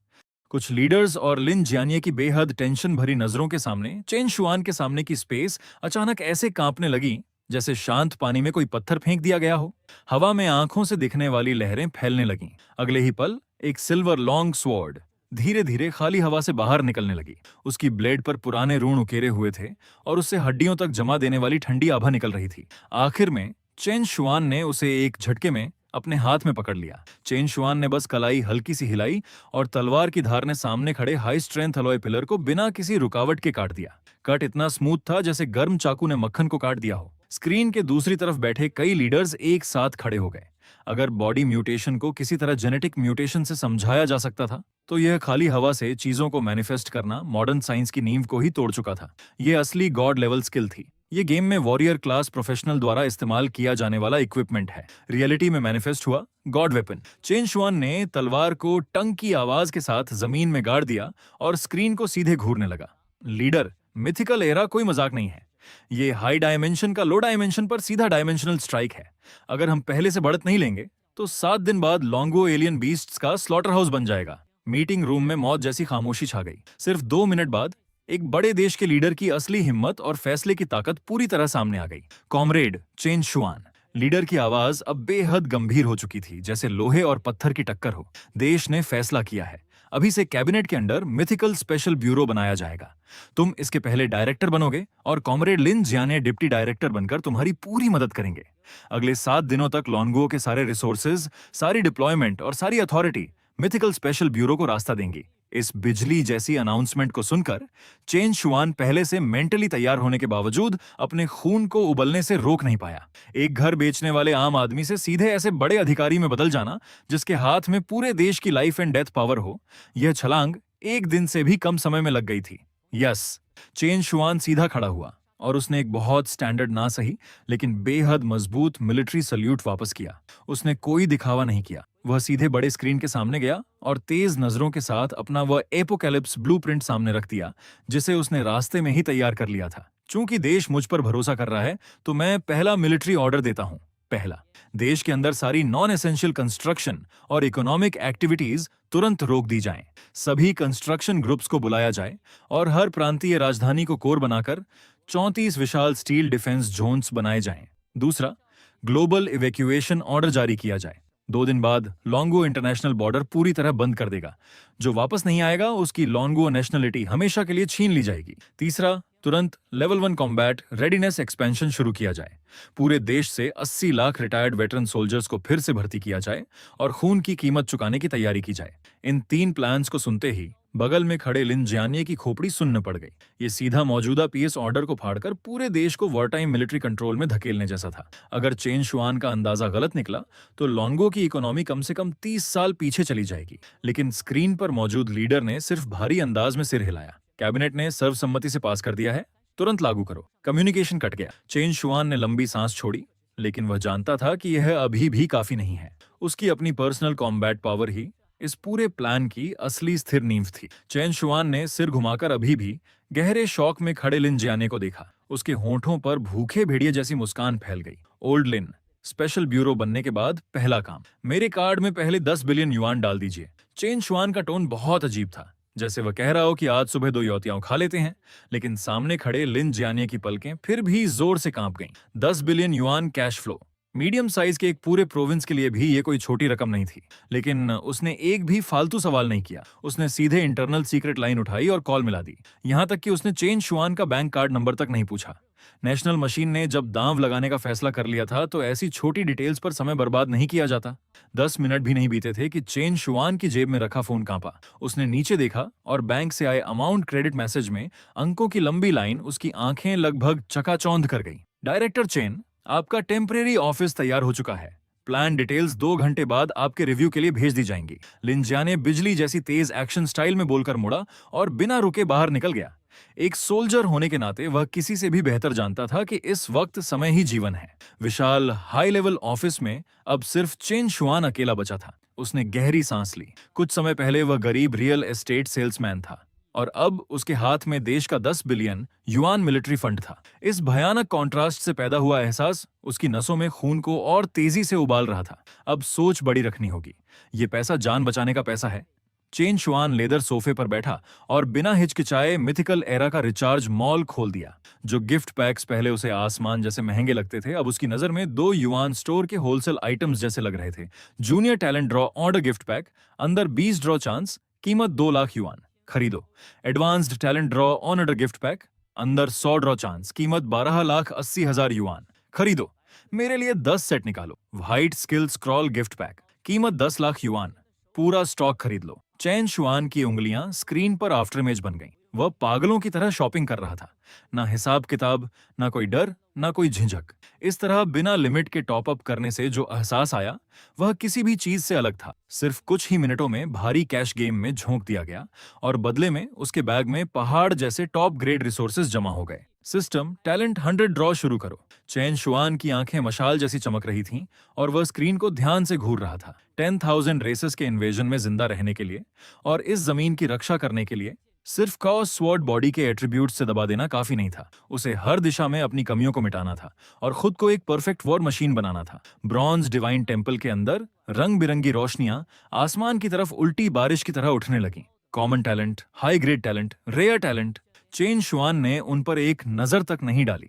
कुछ लीडर्स और लिन जियानिए की बेहद टेंशन भरी नजरों के सामने चेन शुआन के सामने की स्पेस अचानक ऐसे कांपने लगी जैसे शांत पानी में कोई पत्थर फेंक दिया गया हो। हवा में आंखों से दिखने वाली लहरें फैलने लगीं। अगले ही पल एक सिल्वर लॉन्ग स्वॉर्ड धीरे धीरे खाली हवा से बाहर निकलने लगी। उसकी ब्लेड पर पुराने रून उकेरे हुए थे और उससे हड्डियों तक जमा देने वाली ठंडी आभा निकल रही थी। आखिर में चेन शुआन ने उसे एक झटके में अपने हाथ में पकड़ लिया। चेन शुआन ने बस कलाई हल्की सी हिलाई और तलवार की धार ने सामने खड़े हाई स्ट्रेंथ अलॉय पिलर को बिना किसी रुकावट के काट दिया। कट इतना स्मूथ था जैसे गर्म चाकू ने मक्खन को काट दिया हो। स्क्रीन के दूसरी तरफ बैठे कई लीडर्स एक साथ खड़े हो गए। अगर बॉडी म्यूटेशन को किसी तरह जेनेटिक म्यूटेशन से समझाया जा सकता था, तो यह खाली हवा से चीजों को मैनिफेस्ट करना मॉडर्न साइंस की नींव को ही तोड़ चुका था। यह असली गॉड लेवल स्किल थी। ये गेम में वॉरियर क्लास प्रोफेशनल द्वारा इस्तेमाल किया जाने वाला इक्विपमेंट है। रियलिटी में मैनिफेस्ट हुआ गॉड वेपन। चेन शुआन ने तलवार को टंग की आवाज के साथ जमीन में गाड़ दिया और स्क्रीन को सीधे घूरने लगा। लीडर, मिथिकल एरा कोई मजाक नहीं है। ये हाई डायमेंशन का लो डायमेंशन पर सीधा डायमेंशनल स्ट्राइक है। अगर हम पहले से बढ़त नहीं लेंगे तो 7 दिन बाद लोंगो एलियन बीस्ट्स का स्लॉटर हाउस बन जाएगा। मीटिंग रूम में मौत जैसी खामोशी छा गई। सिर्फ 2 मिनट बाद एक बड़े देश के लीडर की असली हिम्मत और फैसले की ताकत पूरी तरह सामने आ गई। कॉमरेड चेन शुआन, लीडर की आवाज अब बेहद गंभीर हो चुकी थी, जैसे लोहे और पत्थर की टक्कर हो। देश ने फैसला किया है, अभी से कैबिनेट के अंडर मिथिकल स्पेशल ब्यूरो बनाया जाएगा। तुम इसके पहले डायरेक्टर बनोगे और कॉमरेड लिन जियाने डिप्टी डायरेक्टर बनकर तुम्हारी पूरी मदद करेंगे। अगले 7 दिनों तक लोंगुओ के सारे रिसोर्सेज, सारी डिप्लॉयमेंट और सारी अथॉरिटी मिथिकल स्पेशल ब्यूरो को रास्ता देंगी। इस बिजली जैसी अनाउंसमेंट को सुनकर चेन शुआन पहले से मेंटली तैयार होने के बावजूद अपने खून को उबलने से रोक नहीं पाया। एक घर बेचने वाले आम आदमी से सीधे ऐसे बड़े अधिकारी में बदल जाना, जिसके हाथ में पूरे देश की लाइफ एंड डेथ पावर हो, यह छलांग एक दिन से भी कम समय में लग गई थी। यस, चेन शुआन सीधा खड़ा हुआ और उसने एक बहुत स्टैंडर्ड ना सही लेकिन बेहद मजबूत मिलिट्री सल्यूट वापस किया। उसने कोई दिखावा नहीं किया। वह सीधे बड़े स्क्रीन के सामने गया और तेज नजरों के साथ अपना वह एपोकैलिप्स ब्लूप्रिंट सामने रख दिया, जिसे उसने रास्ते में ही तैयार कर लिया था। चूंकि देश मुझ पर भरोसा कर रहा है, तो मैं पहला मिलिट्री ऑर्डर देता हूं। पहला, देश के अंदर सारी नॉन एसेंशियल कंस्ट्रक्शन और इकोनॉमिक एक्टिविटीज तुरंत रोक दी जाएं। सभी कंस्ट्रक्शन ग्रुप्स को बुलाया जाए और हर प्रांतीय राजधानी को कोर बनाकर 34 विशाल स्टील डिफेंस जोन्स बनाए जाएं। दूसरा, ग्लोबल इवैक्यूएशन ऑर्डर जारी किया जाए। 2 दिन बाद लॉन्गो इंटरनेशनल बॉर्डर पूरी तरह बंद कर देगा। जो वापस नहीं आएगा उसकी लॉन्गो नेशनलिटी हमेशा के लिए छीन ली जाएगी। तीसरा, तुरंत लेवल 1 कॉम्बैट रेडीनेस एक्सपेंशन शुरू किया जाए। पूरे देश से 80 लाख रिटायर्ड वेटरन सोल्जर्स को फिर से भर्ती किया जाए और खून की कीमत चुकाने की तैयारी की जाए। इन 3 प्लान्स को सुनते ही बगल में खड़े लिन जियानिये की खोपड़ी सुन्न पड़ गई। ये सीधा मौजूदा पीएस ऑर्डर को फाड़कर पूरे देश को वॉर टाइम मिलिट्री कंट्रोल में धकेलने जैसा था। अगर चेन शुआन का अंदाजा गलत निकला तो लॉन्गो की इकोनॉमी कम से कम 30 साल पीछे चली जाएगी। लेकिन स्क्रीन पर मौजूद लीडर ने सिर्फ भारी अंदाज में सिर हिलाया। कैबिनेट ने सर्वसम्मति से पास कर दिया है, तुरंत लागू करो। कम्युनिकेशन कट गया। चेन शुआन ने लंबी सांस छोड़ी, लेकिन वह जानता था कि यह अभी भी काफी नहीं है। उसकी अपनी पर्सनल कॉम्बैट पावर ही इस पूरे प्लान की असली स्थिर नींव थी। चेन शुआन ने सिर घुमाकर अभी भी गहरे शौक में खड़े लिन जियाने को देखा। उसके होठों पर भूखे भेड़िए जैसी मुस्कान फैल गई। ओल्ड लिन, स्पेशल ब्यूरो बनने के बाद पहला काम, मेरे कार्ड में पहले 10 बिलियन युआन डाल दीजिए। चेन शुआन का टोन बहुत अजीब था, जैसे वह कह रहा हो कि आज सुबह 2 योतियाओं खा लेते हैं। लेकिन सामने खड़े लिन जियानिये की पलकें फिर भी जोर से कांप गईं। 10 billion yuan cash flow, medium size के एक पूरे प्रोविंस के लिए भी ये कोई छोटी रकम नहीं थी। लेकिन उसने एक भी फालतू सवाल नहीं किया। उसने सीधे इंटरनल सीक्रेट लाइन उठाई और कॉल मिला दी। यहां तक कि उसने चेन शुआन का बैंक कार्ड नंबर तक नहीं पूछा। नेशनल मशीन ने जब दांव लगाने का फैसला कर लिया था तो ऐसी छोटी डिटेल्स पर समय बर्बाद नहीं किया जाता। 10 मिनट भी नहीं बीते थे कि चेन शुआन की जेब में रखा फोन कांपा। उसने नीचे देखा और बैंक से आए अमाउंट क्रेडिट मैसेज में अंकों की लंबी लाइन उसकी आंखें लगभग चकाचौंध कर गई। डायरेक्टर चेन, आपका टेम्परेरी ऑफिस तैयार हो चुका है। प्लान डिटेल्स 2 घंटे बाद आपके रिव्यू के लिए भेज दी जाएंगी। लिन जियाने बिजली जैसी तेज एक्शन स्टाइल में बोलकर मुड़ा और बिना रुके बाहर निकल गया। एक सोल्जर होने के नाते वह किसी से भी बेहतर जानता था कि इस वक्त समय ही जीवन है। विशाल हाई लेवल ऑफिस में अब सिर्फ चेन शुआन अकेला बचा था। उसने गहरी सांस ली। कुछ समय पहले वह गरीब रियल एस्टेट सेल्समैन था और अब उसके हाथ में देश का 10 बिलियन युआन मिलिट्री फंड था। इस भयानक कॉन्ट्रास्ट से पैदा हुआ एहसास उसकी नसों में खून को और तेजी से उबाल रहा था। अब सोच बड़ी रखनी होगी। ये पैसा जान बचाने का पैसा है। चेन शुआन लेदर सोफे पर बैठा और बिना हिचकिचाए मिथिकल एरा का रिचार्ज मॉल खोल दिया। जो गिफ्ट पैक्स पहले उसे आसमान जैसे महंगे लगते थे, अब उसकी नजर में 2 युआन स्टोर के होलसेल आइटम्स जैसे लग रहे थे। Junior talent draw order gift pack, अंदर 20 ड्रॉ चांस, कीमत 2 लाख युआन, खरीदो। Advanced talent draw on order gift pack, अंदर 100 ड्रॉ चांस, कीमत 12,80,000 युआन, खरीदो। मेरे लिए 10 सेट निकालो। White skill scroll gift pack, कीमत 10 लाख युआन, पूरा स्टॉक खरीद लो। चेन शुआन की उंगलियां स्क्रीन पर आफ्टर इमेज बन गईं। वह पागलों की तरह शॉपिंग कर रहा था। ना हिसाब किताब, ना कोई डर, ना कोई झिझक। इस तरह बिना लिमिट के टॉप अप करने से जो एहसास आया वह किसी भी चीज से अलग था। सिर्फ कुछ ही मिनटों में भारी कैश गेम में झोंक दिया गया और बदले में उसके बैग में पहाड़ जैसे टॉप ग्रेड रिसोर्सेज जमा हो गए। सिस्टम टैलेंट 100 ड्रॉ शुरू करो। चेन शुआन की आंखें मशाल जैसी चमक रही थीं और वह स्क्रीन को ध्यान से घूर रहा था। 10,000 रेसेस के इन्वेजन में जिंदा रहने के लिए और इस जमीन की रक्षा करने के लिए सिर्फ कॉस स्वॉर्ड बॉडी के एट्रीब्यूट से दबा देना काफी नहीं था। उसे हर दिशा में अपनी कमियों को मिटाना था और खुद को एक परफेक्ट वॉर मशीन बनाना था। ब्रॉन्ज डिवाइन टेम्पल के अंदर रंग बिरंगी रोशनियां आसमान की तरफ उल्टी बारिश की तरह उठने लगीं। Common talent, high grade talent, rare talent. Chen Xuan ने उन पर एक नजर तक नहीं डाली,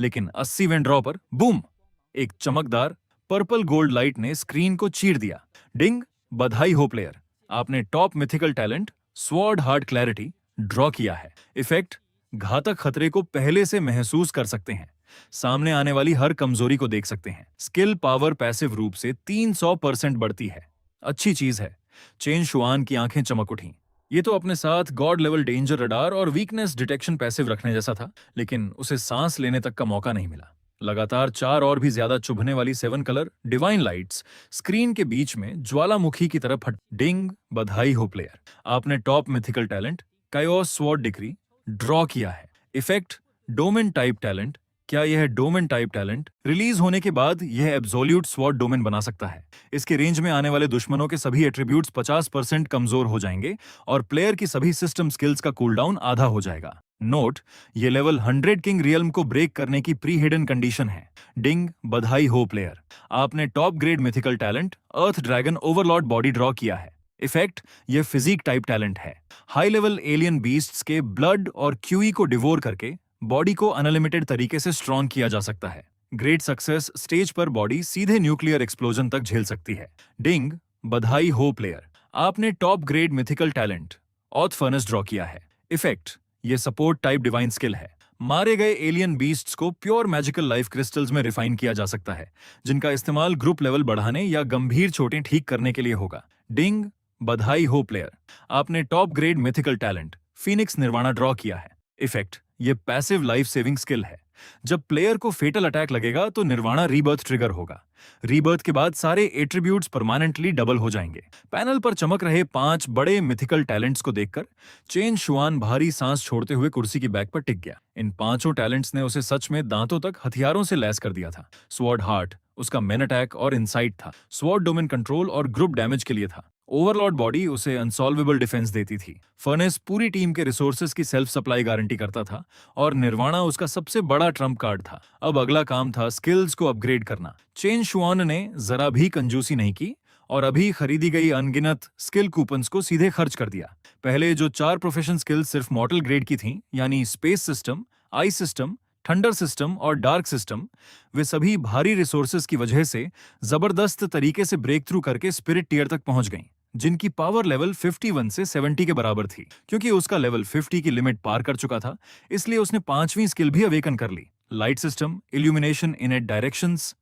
लेकिन 80वें ड्रॉ पर बूम, एक चमकदार पर्पल गोल्ड लाइट ने स्क्रीन को चीर दिया। डिंग, बधाई हो प्लेयर, आपने top mythical talent sword hard clarity draw किया है। इफेक्ट, घातक खतरे को पहले से महसूस कर सकते हैं, सामने आने वाली हर कमजोरी को देख सकते हैं। स्किल पावर पैसिव रूप से 300% बढ़ती है। अच्छी चीज है, चेन शुआन की आंखें चमक उठीं। ये तो अपने साथ गॉड लेवल डेंजर रडार और वीकनेस डिटेक्शन पैसिव रखने जैसा था, लेकिन उसे सांस लेने तक का मौका नहीं मिला। लगातार 4 और भी ज्यादा चुभने वाली 7 कलर डिवाइन लाइट्स स्क्रीन के बीच में ज्वालामुखी की तरह फट। डिंग, बधाई हो प्लेयर, आपने top mythical talent chaos sword decree draw किया है। Effect, domain type talent. क्या यह डोमेन टाइप टैलेंट रिलीज होने के बाद यह एब्सोल्यूट स्वॉर्ड डोमेन बना सकता है। इसके रेंज में आने वाले दुश्मनों के सभी एट्रीब्यूट्स 50% कमजोर हो जाएंगे और प्लेयर की सभी सिस्टम स्किल्स का कूलडाउन आधा हो जाएगा। नोट, ये लेवल 100 किंग रियल्म को ब्रेक करने की प्री हिडन कंडीशन है। डिंग, बधाई हो प्लेयर, आपने टॉप ग्रेड मिथिकल टैलेंट अर्थ ड्रैगन ओवरलॉर्ड बॉडी ड्रॉ किया है। इफेक्ट, यह फिजिक टाइप टैलेंट है। हाई लेवल एलियन बीस्ट्स के ब्लड और क्यूई को डिवोर करके बॉडी को अनलिमिटेड तरीके से स्ट्रॉन्ग किया जा सकता है। ग्रेट सक्सेस, स्टेज पर बॉडी सीधे न्यूक्लियर एक्सप्लोजन तक झेल सकती है। डिंग, बधाई हो प्लेयर, आपने top grade mythical talent auth furnace draw किया है। इफेक्ट, ये सपोर्ट टाइप डिवाइन स्किल है। मारे गए एलियन बीस्ट्स को प्योर मैजिकल लाइफ क्रिस्टल्स में रिफाइन किया जा सकता है, जिनका इस्तेमाल ग्रुप लेवल बढ़ाने या गंभीर चोटें ठीक करने के लिए होगा। डिंग, बधाई हो प्लेयर, आपने top grade mythical talent phoenix nirvana draw किया है। इफेक्ट, ये पैसिव लाइफ सेविंग स्किल है। जब प्लेयर को फेटल अटैक लगेगा तो निर्वाणा रीबर्थ ट्रिगर होगा। रीबर्थ के बाद सारे एट्रीब्यूट्स परमानेंटली डबल हो जाएंगे। पैनल पर चमक रहे 5 बड़े मिथिकल टैलेंट्स को देखकर चेन शुआन भारी सांस छोड़ते हुए कुर्सी की बैक पर टिक गया। इन 5 टैलेंट्स ने उसे सच में दांतों तक हथियारों से लैस कर दिया था। स्वॉर्ड हार्ट उसका मेन अटैक और इनसाइट था। स्वॉर्ड डोमेन कंट्रोल और ग्रुप डैमेज के लिए था। ओवरलॉर्ड बॉडी उसे अनसॉल्वेबल डिफेंस देती थी। फर्नेस पूरी टीम के रिसोर्सेज की सेल्फ सप्लाई गारंटी करता था और निर्वाणा उसका सबसे बड़ा ट्रम्प कार्ड था। अब अगला काम था स्किल्स को अपग्रेड करना। चेन शुआन ने जरा भी कंजूसी नहीं की और अभी खरीदी गई अनगिनत स्किल कूपन्स को सीधे खर्च कर दिया। पहले जो 4 प्रोफेशन स्किल्स सिर्फ मॉर्टल ग्रेड की थीं, यानी space system, ice system, thunder system और डार्क सिस्टम, वे सभी भारी रिसोर्सेज की वजह से जबरदस्त तरीके से ब्रेक थ्रू करके स्पिरिट टियर तक पहुंच गईं, जिनकी पावर लेवल 51 से 70 के बराबर थी। क्योंकि उसका लेवल 50 की लिमिट पार कर चुका था, इसलिए उसने 5वीं स्किल भी अवेकन कर ली, लाइट सिस्टम, इल्यूमिनेशन इन एट डायरेक्शंस।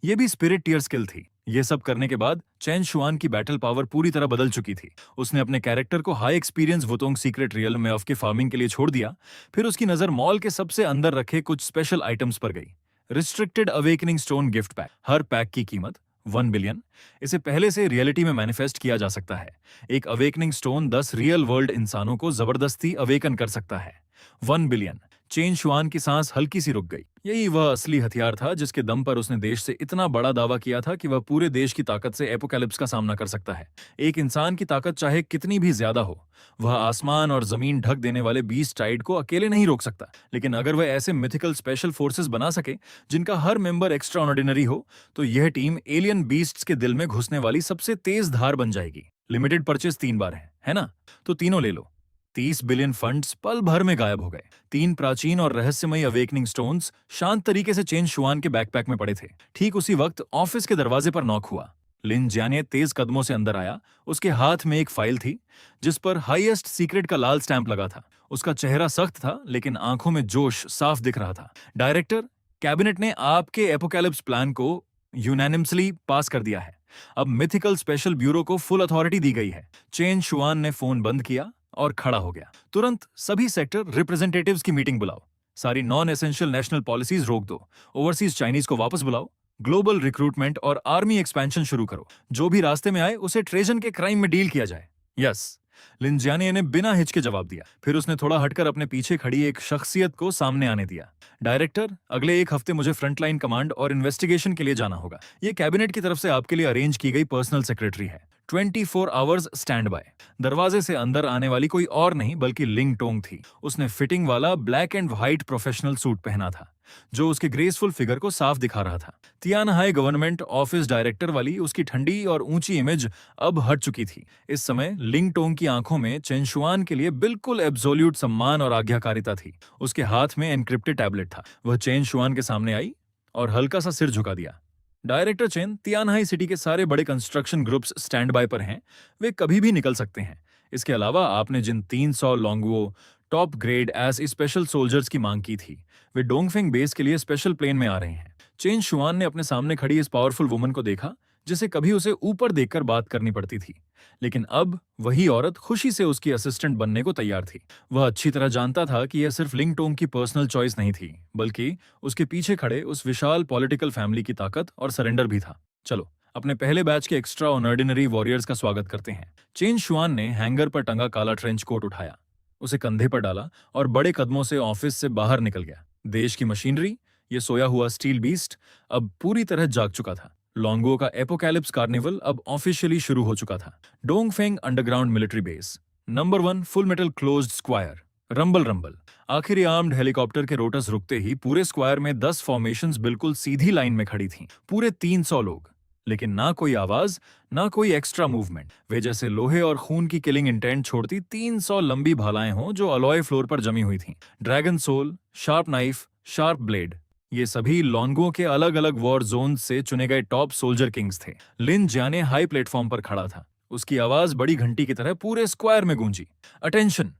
ये भी स्पिरिट टियर स्किल थी। ये सब करने के बाद चेन शुआन की बैटल पावर पूरी तरह बदल चुकी थी। उसने अपने कैरेक्टर को high experience Wutong secret real में ऑफ के फार्मिंग के लिए छोड़ दिया। फिर उसकी नजर मॉल के सबसे अंदर रखे कुछ स्पेशल आइटम्स पर गई। Restricted awakening stone gift pack, हर पैक की कीमत 1 बिलियन। इसे पहले से रियलिटी में मैनिफेस्ट किया जा सकता है। एक अवेकनिंग स्टोन 10 रियल वर्ल्ड इंसानों को जबरदस्ती अवेकन कर सकता है। 1 बिलियन। चेन शुआन की सांस हल्की सी रुक गई। यही वह असली हथियार था जिसके दम पर उसने देश से इतना बड़ा दावा किया था कि वह पूरे देश की ताकत से एपोकैलिप्स का सामना कर सकता है। एक इंसान की ताकत चाहे कितनी भी ज्यादा हो, वह आसमान और जमीन ढक देने वाले बीस्ट टाइड को अकेले नहीं रोक सकता। लेकिन अगर वह ऐसे मिथिकल स्पेशल फोर्सेस बना सके जिनका हर मेंबर एक्स्ट्रा ऑर्डिनरी हो, तो यह टीम एलियन बीस्ट्स के दिल में घुसने वाली सबसे तेज धार बन जाएगी। लिमिटेड परचेज 3 बार है ना? तो तीनों ले लो। 30 बिलियन फंड्स पल भर में गायब हो गए। 3 प्राचीन और रहस्यमयी अवेकनिंग स्टोन्स शांत तरीके से चेन शुआन के बैकपैक में पड़े थे। ठीक उसी वक्त ऑफिस के दरवाजे पर नॉक हुआ। लिन जियाने तेज कदमों से अंदर आया। उसके हाथ में एक फाइल थी जिस पर हाईएस्ट सीक्रेट का लाल स्टैंप लगा था। उसका चेहरा सख्त था, लेकिन आंखों में जोश साफ दिख रहा था। डायरेक्टर, कैबिनेट ने आपके एपोकैलिप्स प्लान को यूनैनिमसली पास कर दिया है। अब मिथिकल स्पेशल ब्यूरो को फुल अथॉरिटी दी गई है। चेन शुआन ने फोन बंद किया और खड़ा हो गया। तुरंत सभी सेक्टर रिप्रेजेंटेटिव्स की मीटिंग बुलाओ। सारी नॉन एसेंशियल नेशनल पॉलिसीज रोक दो। ओवरसीज चाइनीज को वापस बुलाओ। ग्लोबल रिक्रूटमेंट और आर्मी एक्सपेंशन शुरू करो। जो भी रास्ते में आए उसे ट्रेजन के क्राइम में डील किया जाए। यस, लिन जियाने ने बिना हिचके जवाब दिया। फिर उसने थोड़ा हटकर अपने पीछे खड़ी एक शख्सियत को सामने आने दिया। डायरेक्टर, अगले 1 हफ्ते मुझे फ्रंटलाइन कमांड और इन्वेस्टिगेशन के लिए जाना होगा। ये कैबिनेट की तरफ से आपके लिए अरेंज की गई पर्सनल सेक्रेटरी है। 24 आवर्स स्टैंड बाय। दरवाजे से अंदर आने वाली कोई और नहीं बल्कि लिंग टोंग थी। उसने फिटिंग वाला black and white professional suit पहना था जो उसके ग्रेसफुल फिगर को साफ दिखा रहा था। तियानहाई गवर्नमेंट ऑफिस डायरेक्टर वाली उसकी ठंडी और ऊंची इमेज अब हट चुकी थी। इस समय लिंग टोंग की आंखों में चेन शुआन के लिए बिल्कुल एब्सोल्यूट सम्मान और आज्ञाकारिता थी। उसके हाथ में एनक्रिप्टेड टैबलेट था। वह चेन शुआन के सामने आई और हल्का सा सिर झुका दिया। डायरेक्टर चेन, तियानहाई सिटी के सारे बड़े कंस्ट्रक्शन ग्रुप्स स्टैंड बाय पर हैं। वे कभी भी निकल सकते हैं। इसके अलावा आपने जिन 300 लोंगवो टॉप ग्रेड एज स्पेशल सोल्जर्स की मांग की थी, वे डोंगफेंग बेस के लिए स्पेशल प्लेन में आ रहे हैं। चेन शुआन ने अपने सामने खड़ी इस पावरफुल वुमन को देखा जिसे कभी उसे ऊपर देखकर बात करनी पड़ती थी। लेकिन अब वही औरत खुशी से उसकी असिस्टेंट बनने को तैयार थी। वह अच्छी तरह जानता था कि यह सिर्फ लिंग टोंग की पर्सनल चॉइस नहीं थी, बल्कि उसके पीछे खड़े उस विशाल पॉलिटिकल फैमिली की ताकत और सरेंडर भी था। चलो अपने पहले बैच के एक्स्ट्रा ऑर्डिनरी वॉरियर्स का स्वागत करते हैं। चेन शुआन ने हैंगर पर टंगा काला ट्रेंच कोट उठाया, उसे कंधे पर डाला और बड़े कदमों से ऑफिस से बाहर निकल गया। देश की मशीनरी, ये सोया हुआ स्टील बीस्ट, अब पूरी तरह जाग चुका था। लॉन्गो का एपोकैलिप्स कार्निवल अब ऑफिशियली शुरू हो चुका था। Dongfeng underground military base, number 1 full metal closed square, rumble rumble. आखिरी आर्म्ड हेलीकॉप्टर के रोटर्स रुकते ही पूरे स्क्वायर में 10 फॉर्मेशंस बिल्कुल सीधी लाइन में खड़ी थीं। पूरे 300 लोग, लेकिन ना कोई आवाज, ना कोई एक्स्ट्रा मूवमेंट। वे जैसे लोहे और खून की किलिंग इंटेंट छोड़ती 300 लंबी भालाएं हों जो अलॉय फ्लोर पर जमी हुई थीं। Dragon soul, sharp knife, sharp blade, ये सभी लॉन्गो के अलग अलग वॉर जोन से चुने गए टॉप सोल्जर किंग्स थे। लिन जियाने हाई प्लेटफॉर्म पर खड़ा था। उसकी आवाज बड़ी घंटी की तरह पूरे स्क्वायर में गूंजी। अटेंशन!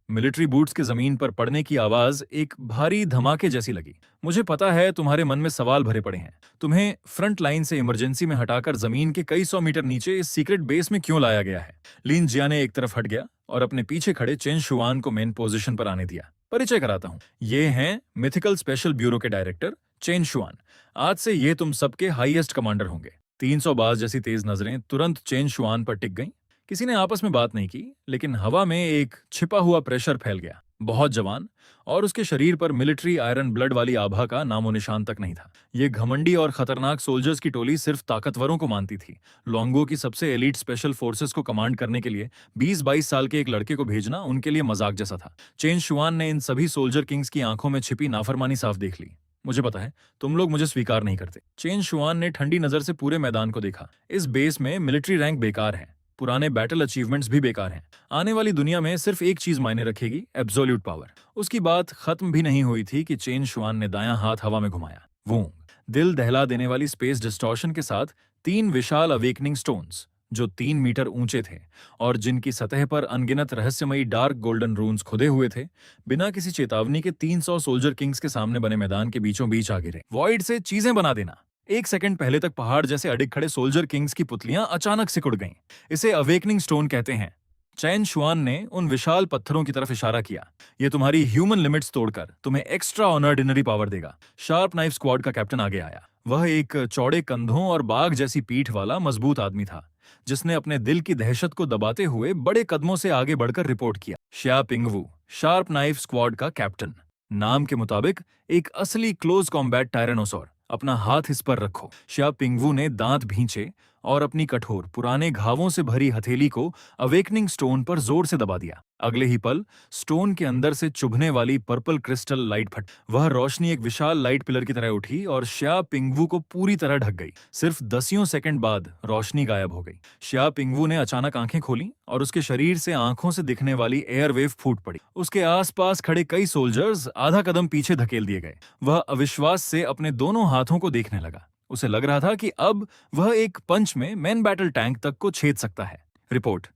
मिलिट्री बूट्स के जमीन पर पड़ने की आवाज एक भारी धमाके जैसी लगी। मुझे पता है तुम्हारे मन में सवाल भरे पड़े हैं। तुम्हें फ्रंट लाइन से इमरजेंसी में हटाकर जमीन के कई 100 मीटर नीचे इस सीक्रेट बेस में क्यों लाया गया है? लिन जियाने एक तरफ हट गया और अपने पीछे खड़े चेन शुआन को मेन पोजीशन पर आने दिया। परिचय कराता हूं, ये हैं मिथिकल स्पेशल ब्यूरो के डायरेक्टर चेन शुआन। आज से ये तुम सबके हाईएस्ट कमांडर होंगे। 300 बाज जैसी तेज नजरें तुरंत चेन शुआन पर टिक गईं। किसी ने आपस में बात नहीं की, लेकिन हवा में एक छिपा हुआ प्रेशर फैल गया। बहुत जवान, और उसके शरीर पर मिलिट्री आयरन ब्लड वाली आभा का नामो निशान तक नहीं था। ये घमंडी और खतरनाक सोल्जर्स की टोली सिर्फ ताकतवरों को मानती थी। लॉन्गो की सबसे एलीट स्पेशल फोर्सेस को कमांड करने के लिए 20-22 साल के एक लड़के को भेजना उनके लिए मजाक जैसा था। चेन शुआन ने इन सभी सोल्जर किंग्स की आंखों में छिपी नाफरमानी साफ देख ली। मुझे पता है तुम लोग मुझे स्वीकार नहीं करते। चेन शुआन ने ठंडी नजर से पूरे मैदान को देखा। इस बेस में मिलिट्री रैंक बेकार है, पुराने बैटल अचीवमेंट्स भी बेकार हैं। आने वाली दुनिया में सिर्फ एक चीज मायने रखेगी, एब्सोल्यूट पावर। उसकी बात खत्म भी नहीं हुई थी कि चेन शुआन ने दायां हाथ हवा में घुमाया। वूंग! दिल दहला देने वाली स्पेस डिस्टॉर्शन के साथ 3 विशाल अवेकनिंग स्टोन्स, जो 3 मीटर ऊंचे थे और जिनकी सतह पर अनगिनत रहस्यमयी डार्क गोल्डन रून्स खुदे हुए थे, बिना किसी चेतावनी के 300 सोल्जर किंग्स के सामने बने मैदान के बीचों बीच आ गिरे। वॉइड से चीजें बना देना। एक सेकंड पहले तक पहाड़ जैसे अडिग खड़े सोल्जर किंग्स की पुतलियां अचानक सिकुड़ गईं। इसे अवेकनिंग स्टोन कहते हैं। चैन शुआन ने उन विशाल पत्थरों की तरफ इशारा किया। ये तुम्हारी ह्यूमन लिमिट्स तोड़कर तुम्हें एक्स्ट्रा ऑर्डिनरी पावर देगा। शार्प नाइफ स्क्वाड का कैप्टन आगे आया। वह एक चौड़े कंधों और बाघ जैसी पीठ वाला मजबूत आदमी था, जिसने अपने दिल की दहशत को दबाते हुए बड़े कदमों से आगे बढ़कर रिपोर्ट किया। श्या पिंगवू, शार्प नाइफ स्क्वाड का कैप्टन। नाम के मुताबिक एक असली क्लोज कॉम्बैट टायरेनोसॉर। अपना हाथ इस पर रखो। श्या पिंगवू ने दांत भींचे और अपनी कठोर पुराने घावों से भरी हथेली को अवेकनिंग स्टोन पर जोर से दबा दिया। अगले ही पल स्टोन के अंदर से चुभने वाली पर्पल क्रिस्टल लाइट फट। वह रोशनी एक विशाल लाइट पिलर की तरह उठी और श्या पिंगवू को पूरी तरह ढक गई। सिर्फ 10 सेकंड बाद रोशनी गायब हो गई। श्या पिंगवू ने अचानक आंखें खोली और उसके शरीर से आंखों से दिखने वाली एयरवेव फूट पड़ी। उसके आसपास खड़े कई सोल्जर्स आधा कदम पीछे धकेल दिए गए। वह अविश्वास से अपने दोनों हाथों को देखने लगा। उसे लग रहा था कि अब वह एक पंच में मैन बैटल टैंक तक को छेद सकता है। रिपोर्ट,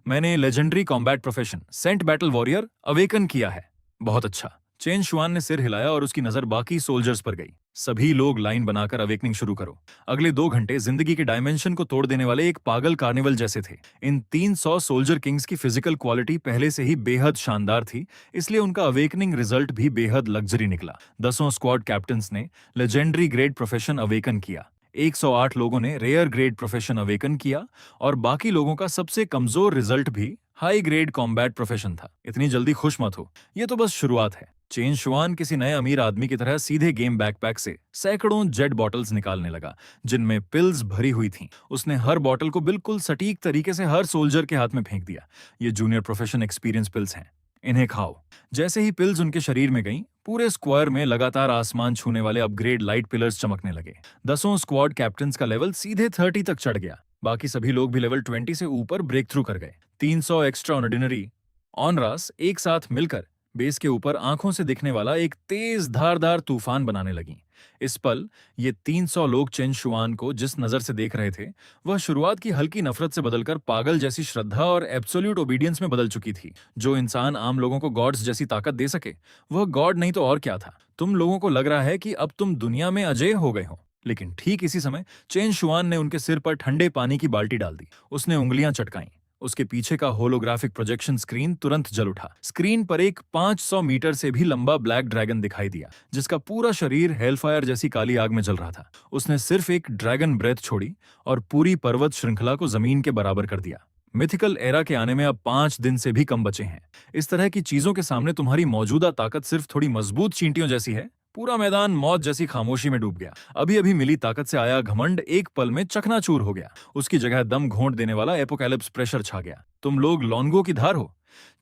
मैंने legendary combat profession saint battle warrior awaken किया है। बहुत अच्छा। चेन शुआन ने सिर हिलाया और उसकी नजर बाकी सोल्जर्स पर गई। सभी लोग लाइन बनाकर अवेकनिंग शुरू करो। अगले 2 घंटे जिंदगी के डायमेंशन को तोड़ देने वाले एक पागल कार्निवल जैसे थे। इन 300 सोल्जर किंग्स की फिजिकल क्वालिटी पहले से ही बेहद शानदार थी, इसलिए उनका अवेकनिंग रिजल्ट भी बेहद लग्जरी निकला। 10 स्क्वाड कैप्टन्स ने लेजेंडरी ग्रेड प्रोफेशन अवेकन किया। 108 लोगों ने रेयर ग्रेड प्रोफेशन अवेकन किया और बाकी लोगों का सबसे कमजोर रिजल्ट भी हाई ग्रेड कॉम्बैट प्रोफेशन था। इतनी जल्दी खुश मत हो, ये तो बस शुरुआत है। चेन शुआन किसी नए अमीर आदमी की तरह सीधे गेम बैकपैक से सैकड़ों जेड बॉटल्स निकालने लगा, जिनमें पिल्स भरी हुई थीं। उसने हर बॉटल को बिल्कुल सटीक तरीके से हर सोल्जर के हाथ में फेंक दिया। ये जूनियर प्रोफेशन एक्सपीरियंस पिल्स हैं, इन्हें खाओ। जैसे ही पिल्स उनके शरीर में गईं, पूरे स्क्वायर में लगातार आसमान छूने वाले अपग्रेड लाइट पिलर्स चमकने लगे। 10 स्क्वाड कैप्टन्स का लेवल सीधे 30 तक चढ़ गया। बाकी सभी लोग भी लेवल 20 से ऊपर ब्रेक थ्रू कर गए। 300 एक्स्ट्रा ऑर्डिनरी ऑनरास एक साथ मिलकर बेस के ऊपर आंखों से दिखने वाला एक तेज धारदार तूफान बनाने लगी। इस पल ये 300 लोग चेन शुआन को जिस नजर से देख रहे थे, वह शुरुआत की हल्की नफरत से बदलकर पागल जैसी श्रद्धा और एब्सोल्यूट ओबीडियंस में बदल चुकी थी। जो इंसान आम लोगों को गॉड्स जैसी ताकत दे सके, वह गॉड नहीं तो और क्या था। तुम लोगों को लग रहा है कि अब तुम दुनिया में अजेय हो गए हो। लेकिन ठीक इसी समय चेन शुआन ने उनके सिर पर ठंडे पानी की बाल्टी डाल दी। उसने उंगलियां चटकाईं। उसके पीछे का होलोग्राफिक प्रोजेक्शन स्क्रीन तुरंत जल उठा। स्क्रीन पर एक 500 मीटर से भी लंबा ब्लैक ड्रैगन दिखाई दिया, जिसका पूरा शरीर हेलफायर जैसी काली आग में जल रहा था। उसने सिर्फ एक ड्रैगन ब्रेथ छोड़ी और पूरी पर्वत श्रृंखला को जमीन के बराबर कर दिया। मिथिकल एरा के आने में अब 5 दिन से भी कम बचे हैं। इस तरह की चीजों के सामने तुम्हारी मौजूदा ताकत सिर्फ थोड़ी मजबूत चींटियों जैसी है। पूरा मैदान मौत जैसी खामोशी में डूब गया। अभी अभी मिली ताकत से आया घमंड एक पल में चकनाचूर हो गया। उसकी जगह दम घोंट देने वाला एपोकैलिप्स प्रेशर छा गया। तुम लोग लॉन्गो की धार हो।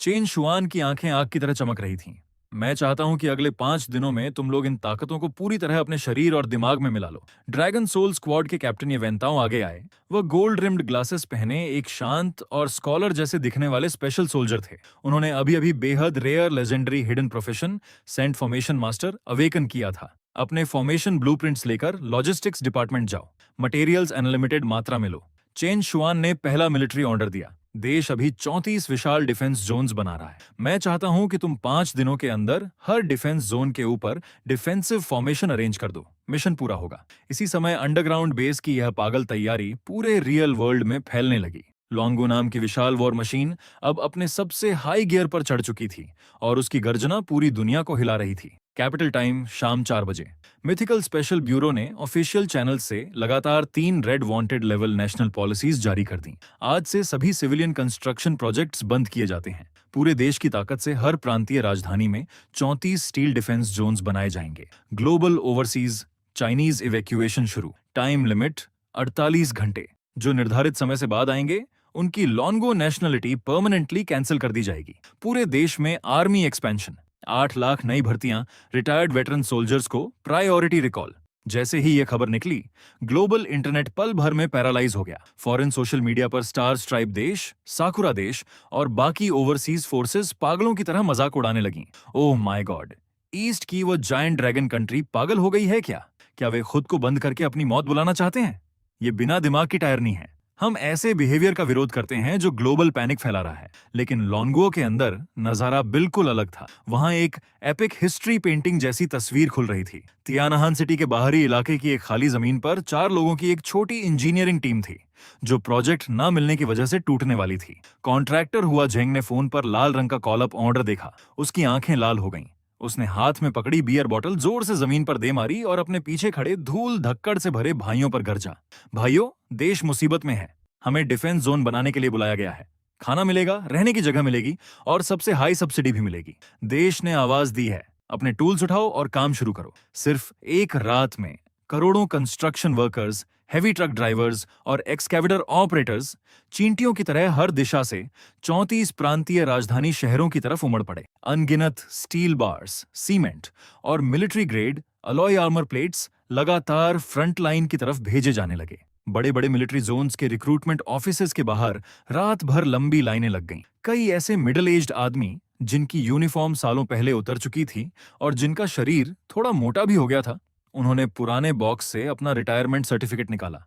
चेन शुआन की आंखें आग की तरह चमक रही थीं। मैं चाहता हूं कि अगले 5 दिनों में तुम लोग इन ताकतों को पूरी तरह अपने शरीर और दिमाग में मिला लो। ड्रैगन सोल स्क्वाड के कैप्टन येवेंताओ आगे आए। वह गोल्ड रिम्ड ग्लासेस पहने एक शांत और स्कॉलर जैसे दिखने वाले स्पेशल सोल्जर थे। उन्होंने अभी अभी बेहद rare legendary hidden profession saint formation master awaken किया था। अपने फॉर्मेशन ब्लूप्रिंट्स लेकर लॉजिस्टिक्स डिपार्टमेंट जाओ। मटेरियल्स अनलिमिटेड मात्रा में लो। चेन शुआन ने पहला मिलिट्री ऑर्डर दिया। देश अभी 34 विशाल डिफेंस जोन्स बना रहा है। मैं चाहता हूं कि तुम 5 दिनों के अंदर हर डिफेंस जोन के ऊपर डिफेंसिव फॉर्मेशन अरेंज कर दो। मिशन पूरा होगा। इसी समय अंडरग्राउंड बेस की यह पागल तैयारी पूरे रियल वर्ल्ड में फैलने लगी। लॉन्गो नाम की विशाल वॉर मशीन अब अपने सबसे हाई गियर पर चढ़ चुकी थी और उसकी गर्जना पूरी दुनिया को हिला रही थी। कैपिटल टाइम शाम 4 बजे। मिथिकल स्पेशल ब्यूरो ने ऑफिशियल चैनल से लगातार 3 red wanted level national policies जारी कर दी। आज से सभी सिविलियन कंस्ट्रक्शन प्रोजेक्ट्स बंद किए जाते हैं। पूरे देश की ताकत से हर प्रांतीय राजधानी में 34 स्टील डिफेंस जोन्स बनाए जाएंगे। ग्लोबल ओवरसीज चाइनीज इवैक्यूएशन शुरू। टाइम लिमिट 48 घंटे। जो निर्धारित समय से बाद आएंगे उनकी लॉन्गो नेशनलिटी परमानेंटली कैंसिल कर दी जाएगी। पूरे देश में आर्मी एक्सपेंशन। 8 लाख नई भर्तियां रिटायर्ड वेटरन सोल्जर्स को प्रायोरिटी रिकॉल। जैसे ही यह खबर निकली, ग्लोबल इंटरनेट पल भर में पैरालाइज हो गया। फॉरेन सोशल मीडिया पर स्टार स्ट्राइप देश, साकुरा देश और बाकी ओवरसीज फोर्सेस पागलों की तरह मजाक उड़ाने लगीं। ओह माय गॉड, ईस्ट की वो जायंट ड्रैगन कंट्री पागल हो गई है क्या? क्या वे खुद को बंद करके अपनी मौत बुलाना चाहते हैं? ये बिना दिमाग की टायरनी है। हम ऐसे बिहेवियर का विरोध करते हैं जो ग्लोबल पैनिक फैला रहा है, लेकिन लॉन्गो के अंदर नजारा बिल्कुल अलग था। वहां एक एपिक हिस्ट्री पेंटिंग जैसी तस्वीर खुल रही थी। तियानाहान सिटी के बाहरी इलाके की एक खाली जमीन पर 4 लोगों की एक छोटी इंजीनियरिंग टीम थी, जो प्रोजेक्ट न मिलने की वजह से टूटने वाली थी। कॉन्ट्रैक्टर हुआ झेंग ने फोन पर लाल रंग का कॉल अप ऑर्डर देखा। उसकी आंखें लाल हो गईं। उसने हाथ में पकड़ी बियर बोतल जोर से जमीन पर दे मारी और अपने पीछे खड़े धूल धक्कड़ से भरे भाइयों पर गरजा। भाइयों, देश मुसीबत में है। हमें डिफेंस जोन बनाने के लिए बुलाया गया है। खाना मिलेगा, रहने की जगह मिलेगी और सबसे हाई सब्सिडी भी मिलेगी। देश ने आवाज दी है, अपने टूल्स उठाओ और काम शुरू करो। सिर्फ एक रात में करोड़ों construction workers, heavy truck drivers और एक्सकैवेटर ऑपरेटर्स चींटियों की तरह हर दिशा से 34 प्रांतीय राजधानी शहरों की तरफ उमड़ पड़े। अनगिनत स्टील बार्स, सीमेंट और military grade alloy armour plates लगातार फ्रंट लाइन की तरफ भेजे जाने लगे। बड़े बड़े मिलिट्री जोन्स के रिक्रूटमेंट ऑफिसेज के बाहर रात भर लंबी लाइनें लग गईं। कई ऐसे मिडिल एज्ड आदमी जिनकी यूनिफॉर्म सालों पहले उतर चुकी थी और जिनका शरीर थोड़ा मोटा भी हो गया था, उन्होंने पुराने बॉक्स से अपना रिटायरमेंट सर्टिफिकेट निकाला।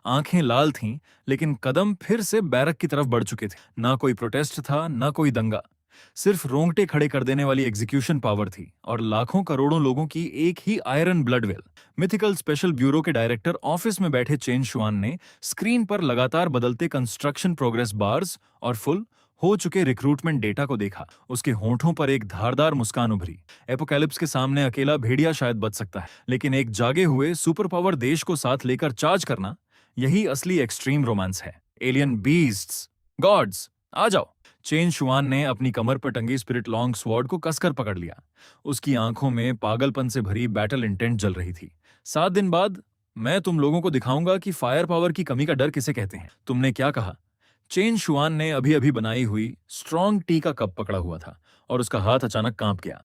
आंखें लाल थीं, लेकिन कदम फिर से बैरक की तरफ बढ़ चुके थे। ना कोई प्रोटेस्ट था, ना कोई दंगा। सिर्फ रोंगटे खड़े कर देने वाली एग्जीक्यूशन पावर थी और लाखों करोड़ों लोगों की एक ही iron blood will. Mythical special bureau के डायरेक्टर ऑफिस में बैठे चेन शुआन ने स्क्रीन पर लगातार बदलते कंस्ट्रक्शन प्रोग्रेस बार्स और फुल हो चुके रिक्रूटमेंट डेटा को देखा। उसके होंठों पर एक धारदार मुस्कान उभरी। एपोकैलिप्स के सामने अकेला भेड़िया शायद बच सकता है, लेकिन एक जागे हुए सुपर पावर देश को साथ लेकर चार्ज करना, यही असली एक्सट्रीम रोमांस है। एलियन बीस्ट्स, गॉड्स, आ जाओ। चेन शुआन ने अपनी कमर पर टंगी स्पिरिट लॉन्ग स्वॉर्ड को कसकर पकड़ लिया। उसकी आंखों में पागलपन से भरी बैटल इंटेंट जल रही थी। 7 दिन बाद मैं तुम लोगों को दिखाऊंगा कि फायर पावर की कमी का डर किसे कहते हैं। तुमने क्या कहा? चेन शुआन ने अभी अभी बनाई हुई स्ट्रॉन्ग टी का कप पकड़ा हुआ था और उसका हाथ अचानक कांप गया।